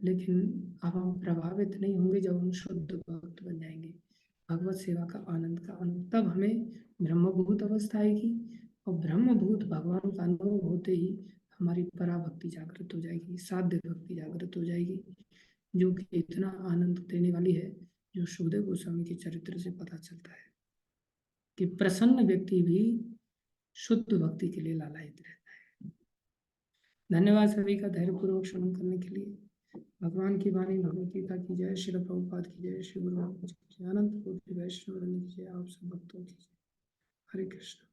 लेकिन अब हम प्रभावित नहीं होंगे जब हम शुद्ध भक्त बन जाएंगे। भगवत सेवा का आनंद तब हमें ब्रह्मभूत अवस्था आएगी, और ब्रह्मभूत भगवान का अनुभव होते ही हमारी पराभक्ति जागृत हो जाएगी, साध्य भक्ति जागृत हो जाएगी, जो कि इतना आनंद देने वाली है, जो सुखदेव गोस्वामी के चरित्र से पता चलता है कि प्रसन्न व्यक्ति भी शुद्ध भक्ति के लिए लालायित रहता है। धन्यवाद सभी का धैर्यपूर्वक श्रवण करने के लिए। भगवान की वाणी भगवत गीता की जय, श्री प्रभुपाद की जय, श्री गुरु नानक की जय, अनंत कोटि वैष्णव वृंद की जय, आप सब भक्तों की जय। हरे कृष्ण।